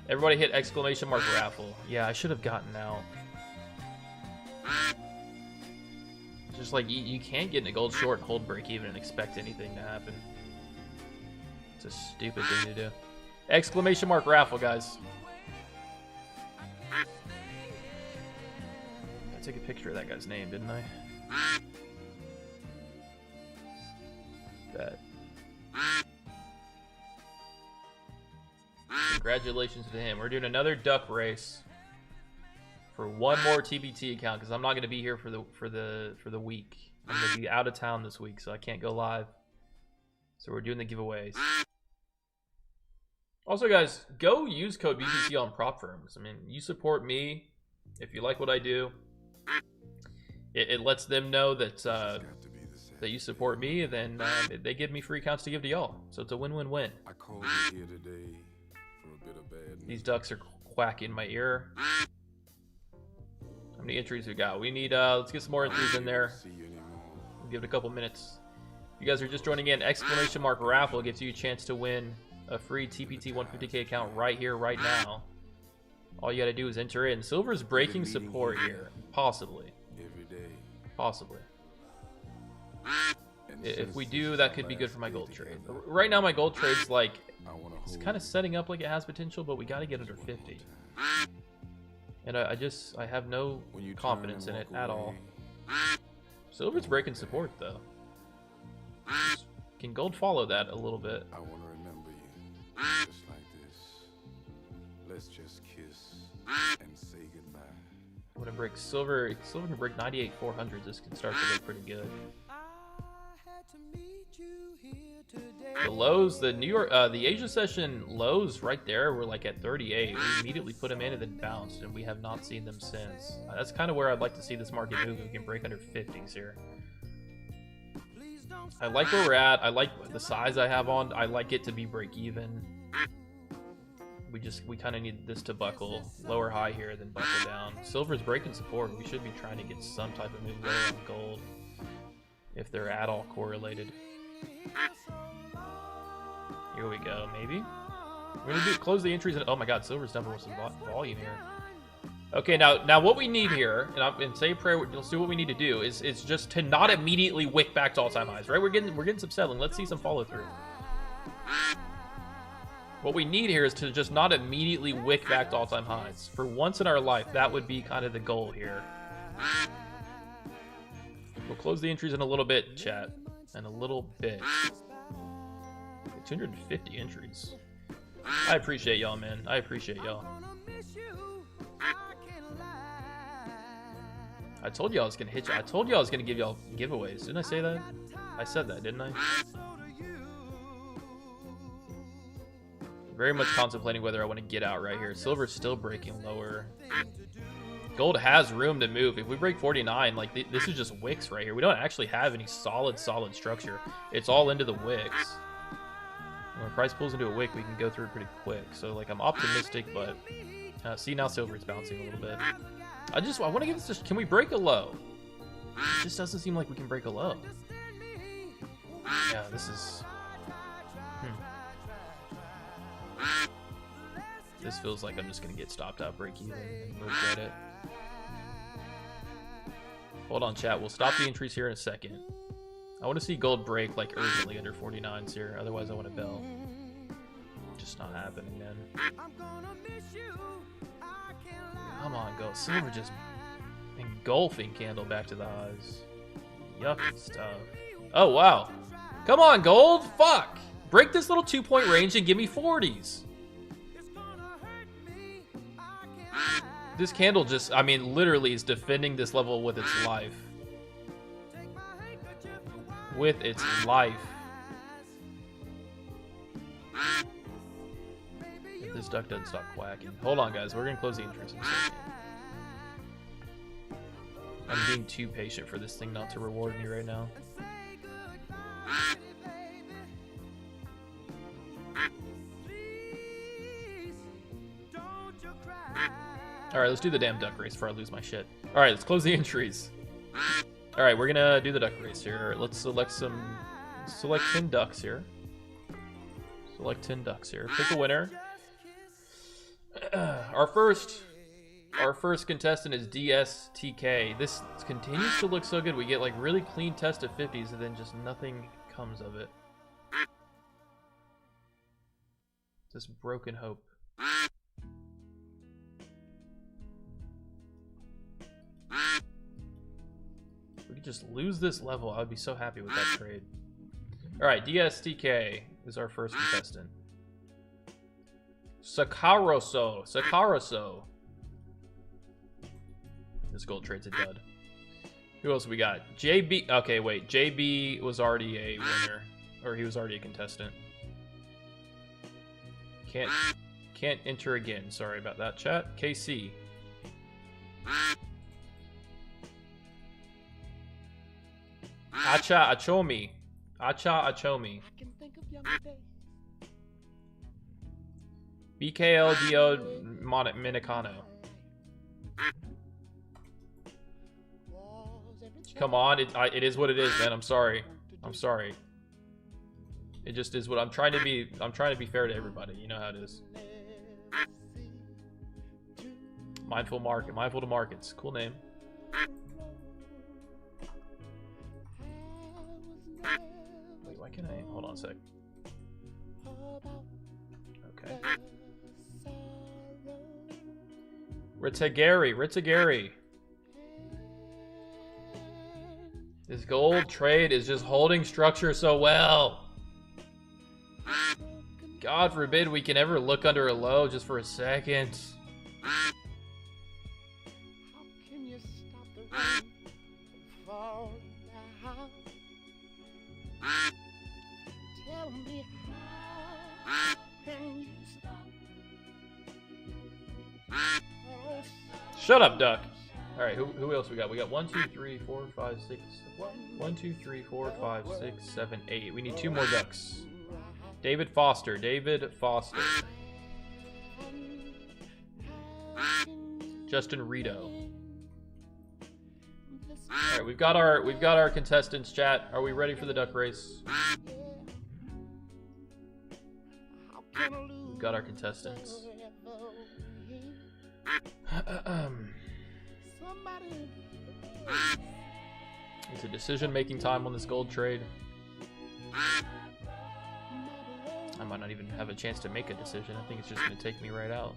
everybody hit exclamation mark raffle. Yeah, I should have gotten out. Just like you can't get in a gold short and hold break even and expect anything to happen. It's a stupid thing to do. Exclamation mark raffle, guys. I took a picture of that guy's name, didn't I? Bet. Congratulations to him. We're doing another duck race for one more TBT account because I'm not going to be here for the week. I'm going to be out of town this week, so I can't go live. So we're doing the giveaways. Also, guys, go use code BPC on prop firms. I mean, you support me if you like what I do. It lets them know that that you support me, and then they give me free accounts to give to y'all. So it's a win-win-win. I called you here today for a bit of bad news. These ducks are quacking in my ear. How many entries we got? We need, let's get some more entries in there. We'll give it a couple minutes. If you guys are just joining in, exclamation mark raffle gives you a chance to win a free TPT 150K account right here, right now. All you gotta do is enter in. Silver's breaking support here. Possibly. Possibly. If we do, that could be good for my gold trade. Right now, my gold trade's like, it's kind of setting up like it has potential, but we got to get under 50. And I have no confidence in it at all. Silver's breaking support, though. Can gold follow that a little bit? I want to remember you, just like this. Let's just kiss and say goodbye. I'm gonna break silver. Silver can break 98,400. This can start to look pretty good. The lows, the New York, the Asia session lows right there were like at 38. We immediately put them in and then bounced, and we have not seen them since. That's kind of where I'd like to see this market move. If we can break under 50s here. I like where we're at. I like the size I have on. I like it to be break even. We kind of need this to buckle lower high here, then buckle down. Silver's breaking support. We should be trying to get some type of move lower on gold if they're at all correlated. Here we go, maybe. We're gonna close the entries. Oh my God, silver's done with some volume here. Okay, now what we need here, and say a prayer. Let's do what we need to do. Is just to not immediately wick back to all-time highs, right? We're getting some settling. Let's see some follow through. What we need here is to just not immediately wick back to all-time highs. For once in our life, that would be kind of the goal here. We'll close the entries in a little bit, chat. In a little bit. 250 entries. I appreciate y'all, man. I appreciate y'all. I told you I was gonna hit you. I told you I was gonna give y'all giveaways. Didn't I say that? I said that, didn't I? Very much contemplating whether I want to get out right here. Silver's still breaking lower. Gold has room to move. If we break 49, like this is just wicks right here. We don't actually have any solid structure. It's all into the wicks. When price pulls into a wick, we can go through it pretty quick. So like I'm optimistic, but see now silver's bouncing a little bit. I want to give this. Can we break a low? It just doesn't seem like we can break a low. Yeah, this is. This feels like I'm just gonna get stopped out, break even, and regret it. Hold on, chat. We'll stop the entries here in a second. I want to see gold break like urgently under 49s here. Otherwise, I want to bell. Just not happening, man. Come on, gold. Silver just engulfing candle back to the highs. Yucky stuff. Oh, wow. Come on, gold. Fuck. Break this little 2-point range and give me 40s. This candle just, I mean, literally is defending this level with its life. With its life. If this duck doesn't stop quacking. Hold on, guys. We're going to close the entries in a second. I'm being too patient for this thing not to reward me right now. Alright, let's do the damn duck race before I lose my shit. Alright, let's close the entries. Alright, we're gonna do the duck race here. Let's select 10 ducks here. Select 10 ducks here. Pick a winner. Our first contestant is DSTK. This continues to look so good. We get like really clean test of 50s and then just nothing comes of it. Just broken hope. If we could just lose this level, I would be so happy with that trade. Alright, DSTK is our first contestant. Sakaroso. This gold trade's a dud. Who else we got? JB. Okay, wait. JB was already a winner. Or he was already a contestant. Can't enter again. Sorry about that, chat. KC. Acha Achomi. BKLDO Minicano. Come on, it is what it is, man. I'm sorry. It just is what I'm trying to be fair to everybody. You know how it is. Mindful to markets. Cool name. Wait, why can't I? Hold on a sec. Okay. Ritagari. This gold trade is just holding structure so well. God forbid we can ever look under a low just for a second. Shut up, duck. All right, who else we got? We got 1, 2, 3, 4, 5, 6. 1, 2, 3, 4, 5, 6, 7, 8. We need 2 more ducks. David Foster. Justin Rito. All right, we've got our contestants, chat. Are we ready for the duck race? We've got our contestants. It's a decision-making time on this gold trade. I might not even have a chance to make a decision. I think it's just going to take me right out.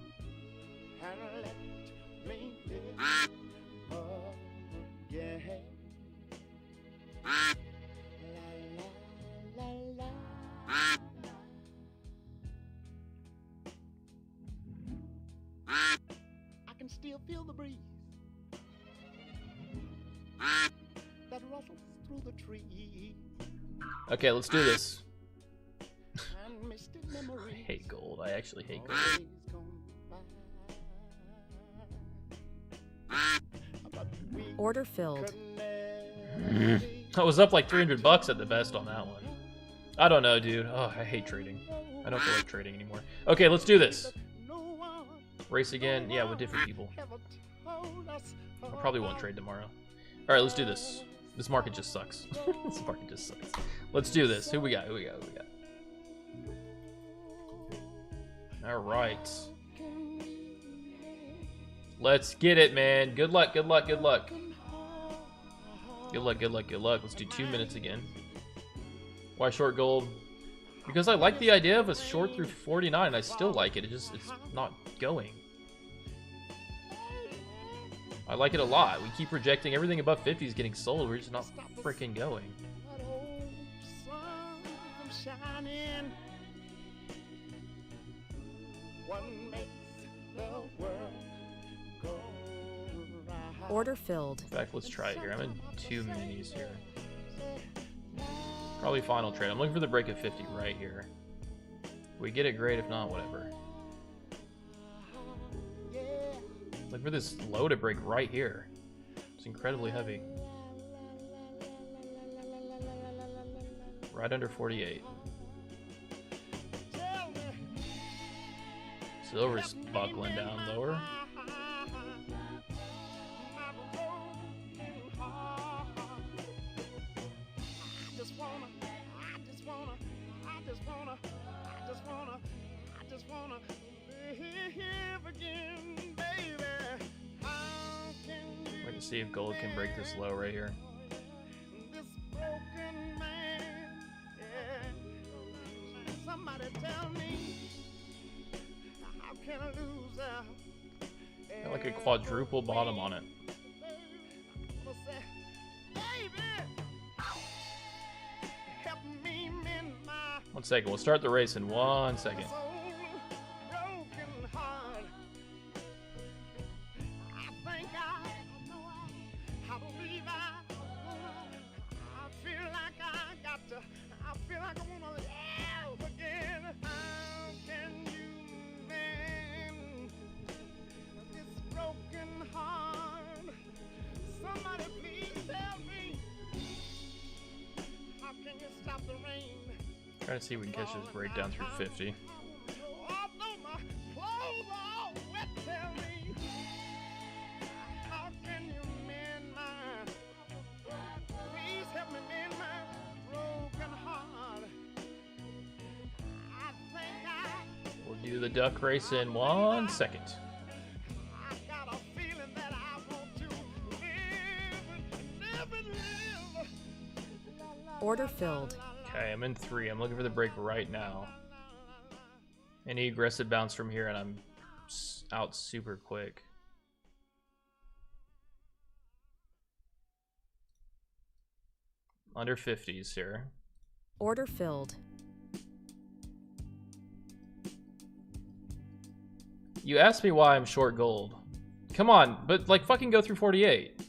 I can still feel the breeze that rustles through the trees. Okay, let's do this. And misty I memories hate gold. I actually hate gold. always come by. But we Order filled. could never I was up like 300 bucks at the best on that one. I don't know, dude. Oh, I hate trading. I don't feel like trading anymore. Okay, let's do this. no one Race again. Yeah, with different people. ever told us I probably won't trade tomorrow. All right, let's do this. This market just sucks. This market just sucks. Let's do this. Who we got? Who we got? Who we got? All right. Let's get it, man. Good luck. Good luck. Good luck. Good luck. Good luck. Good luck. Let's do 2 minutes again. Why short gold? Because I like the idea of a short through 49. I still like it. It's not going. I like it a lot. We keep projecting everything above 50 is getting sold. We're just not freaking going. that old sun shining. What makes the world go round? Order filled. In fact, let's try it here. I'm in 2 minis here. Probably final trade. I'm looking for the break of 50 right here. If we get it, great. If not, whatever. Look for this low to break right here. It's incredibly heavy. Right under 48. Silver's buckling down lower. I just wanna live again, baby. How can you Wait to see if gold can break this low right here. this broken man? Yeah. Somebody tell me, how can I lose out? Got like a quadruple bottom on it. I'ma say, baby, help me mend my 1 second. We'll start the race in 1 second. soul, broken heart. I think I believe I feel like I got to, I feel like I wanna live again. How can you mend this broken heart? Somebody please tell me, how can you stop the rain? Trying to see if we can catch this break down through 50. Although my clothes are all wet, tell me, how can you mend my, please help me mend my broken heart. I think We'll do the duck race in 1 second. I got a feeling that I want to live and live. Order filled. Okay, I'm in 3. I'm looking for the break right now. Any aggressive bounce from here, and I'm out super quick. Under 50s here. Order filled. You asked me why I'm short gold. Come on, but like fucking go through 48.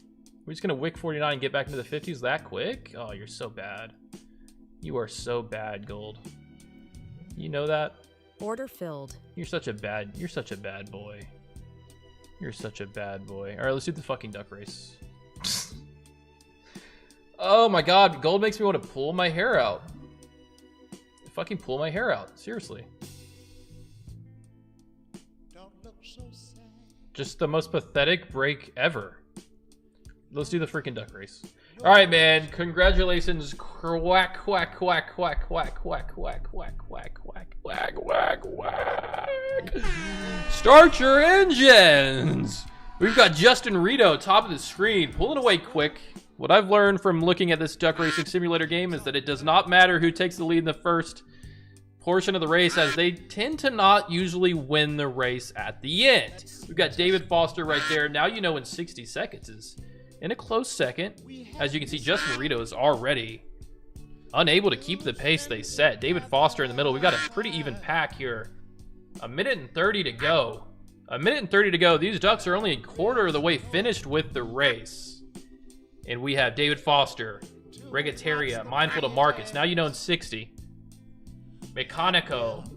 We're just gonna wick 49 and get back into the 50s that quick? Oh, you're so bad. You are so bad, gold. You know that? Order filled. You're such a bad boy. You're such a bad boy. All right, let's do the fucking duck race. Oh my god, gold makes me want to pull my hair out. Fucking pull my hair out, seriously. Don't look so sad. Just the most pathetic break ever. Let's do the freaking duck race. All right, man. Congratulations. Quack, quack, quack, quack, quack, quack, quack, quack, quack, quack, quack. Wag, wag, wag. Start your engines. We've got Justin Rito, top of the screen, pulling away quick. What I've learned from looking at this duck racing simulator game is that it does not matter who takes the lead in the first portion of the race, as they tend to not usually win the race at the end. We've got David Foster right there. Now you know in 60 seconds is in a close second. As you can see, Justin Rito is already unable to keep the pace they set. David Foster in the middle. We've got a pretty even pack here. 1:30 to go. 1:30 to go. These ducks are only a quarter of the way finished with the race. And we have David Foster, Regateria, Mindful to Markets. Now you know in 60. Mecanico,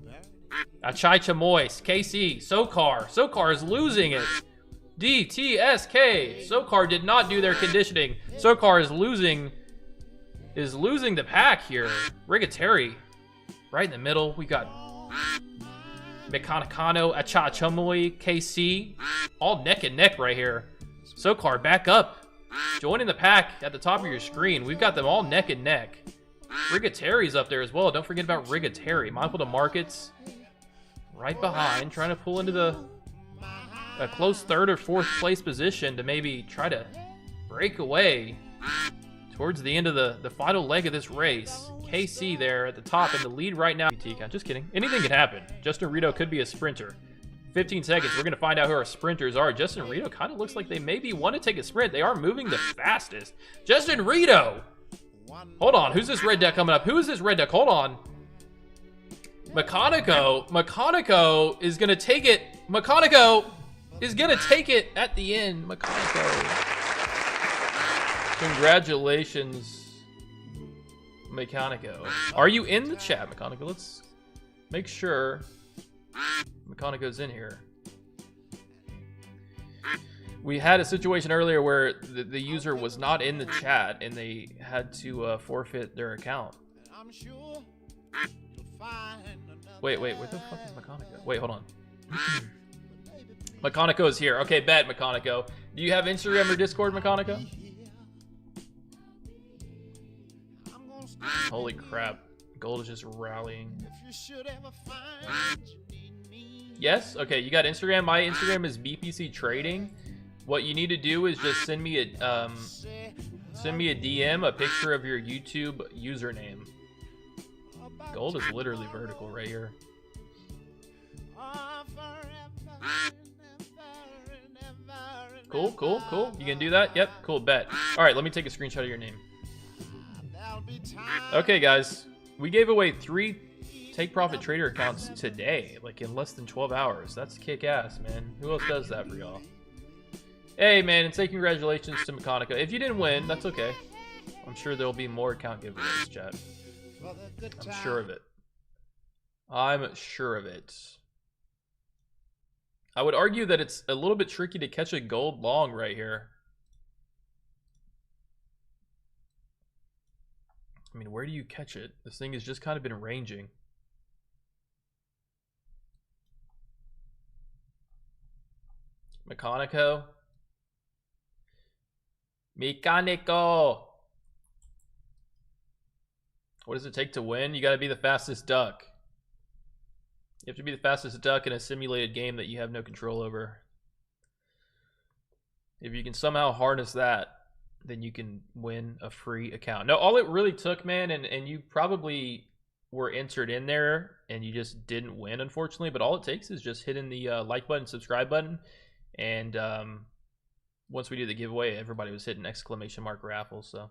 Achai Chamois, KC, Sokar. Sokar is losing it. DTSK. Sokar did not do their conditioning. Sokar is losing the pack here. Rigateri right in the middle. We got Mechanicano, Achai Chamois, KC, all neck and neck right here. Sokar back up, joining the pack at the top of your screen. We've got them all neck and neck. Rigateri's up there as well. Don't forget about Rigateri. Mindful to Markets right behind, trying to pull into a close third or fourth place position to maybe try to break away towards the end of the final leg of this race. KC there at the top in the lead right now. Just kidding. Anything can happen. Justin Rito could be a sprinter. 15 seconds. We're going to find out who our sprinters are. Justin Rito kind of looks like they maybe want to take a sprint. They are moving the fastest. Justin Rito! Hold on. Who's this red deck coming up? Who is this red deck? Hold on. Mecanico. Mecanico is going to take it. Mecanico is going to take it at the end. Mecanico. Congratulations, Mecanico. Are you in the chat, Mecanico? Let's make sure Mecanico's in here. We had a situation earlier where the user was not in the chat and they had to forfeit their account. Wait, where the fuck is Mecanico? Wait, hold on. Mecanico is here. Okay, bet, Mecanico. Do you have Instagram or Discord, Mecanico? Holy crap. Gold is just rallying. Yes? Okay, you got Instagram. My Instagram is BPCTrading. What you need to do is just send me a DM, a picture of your YouTube username. Gold is literally vertical right here. Cool, cool, cool. You can do that? Yep, cool, bet. All right, let me take a screenshot of your name. Okay, guys. We gave away 3 Take Profit Trader accounts today, like in less than 12 hours. That's kick-ass, man. Who else does that for y'all? Hey, man, and say congratulations to Mecanico. If you didn't win, that's okay. I'm sure there'll be more account giveaways, chat. I'm sure of it. I'm sure of it. I would argue that it's a little bit tricky to catch a gold long right here. I mean, where do you catch it? This thing has just kind of been ranging. Mecanico. Mecanico. What does it take to win? You got to be the fastest duck. You have to be the fastest duck in a simulated game that you have no control over. If you can somehow harness that, then you can win a free account. No, all it really took, man, and you probably were entered in there and you just didn't win, unfortunately, but all it takes is just hitting the like button, subscribe button, and once we do the giveaway, everybody was hitting exclamation mark raffle, so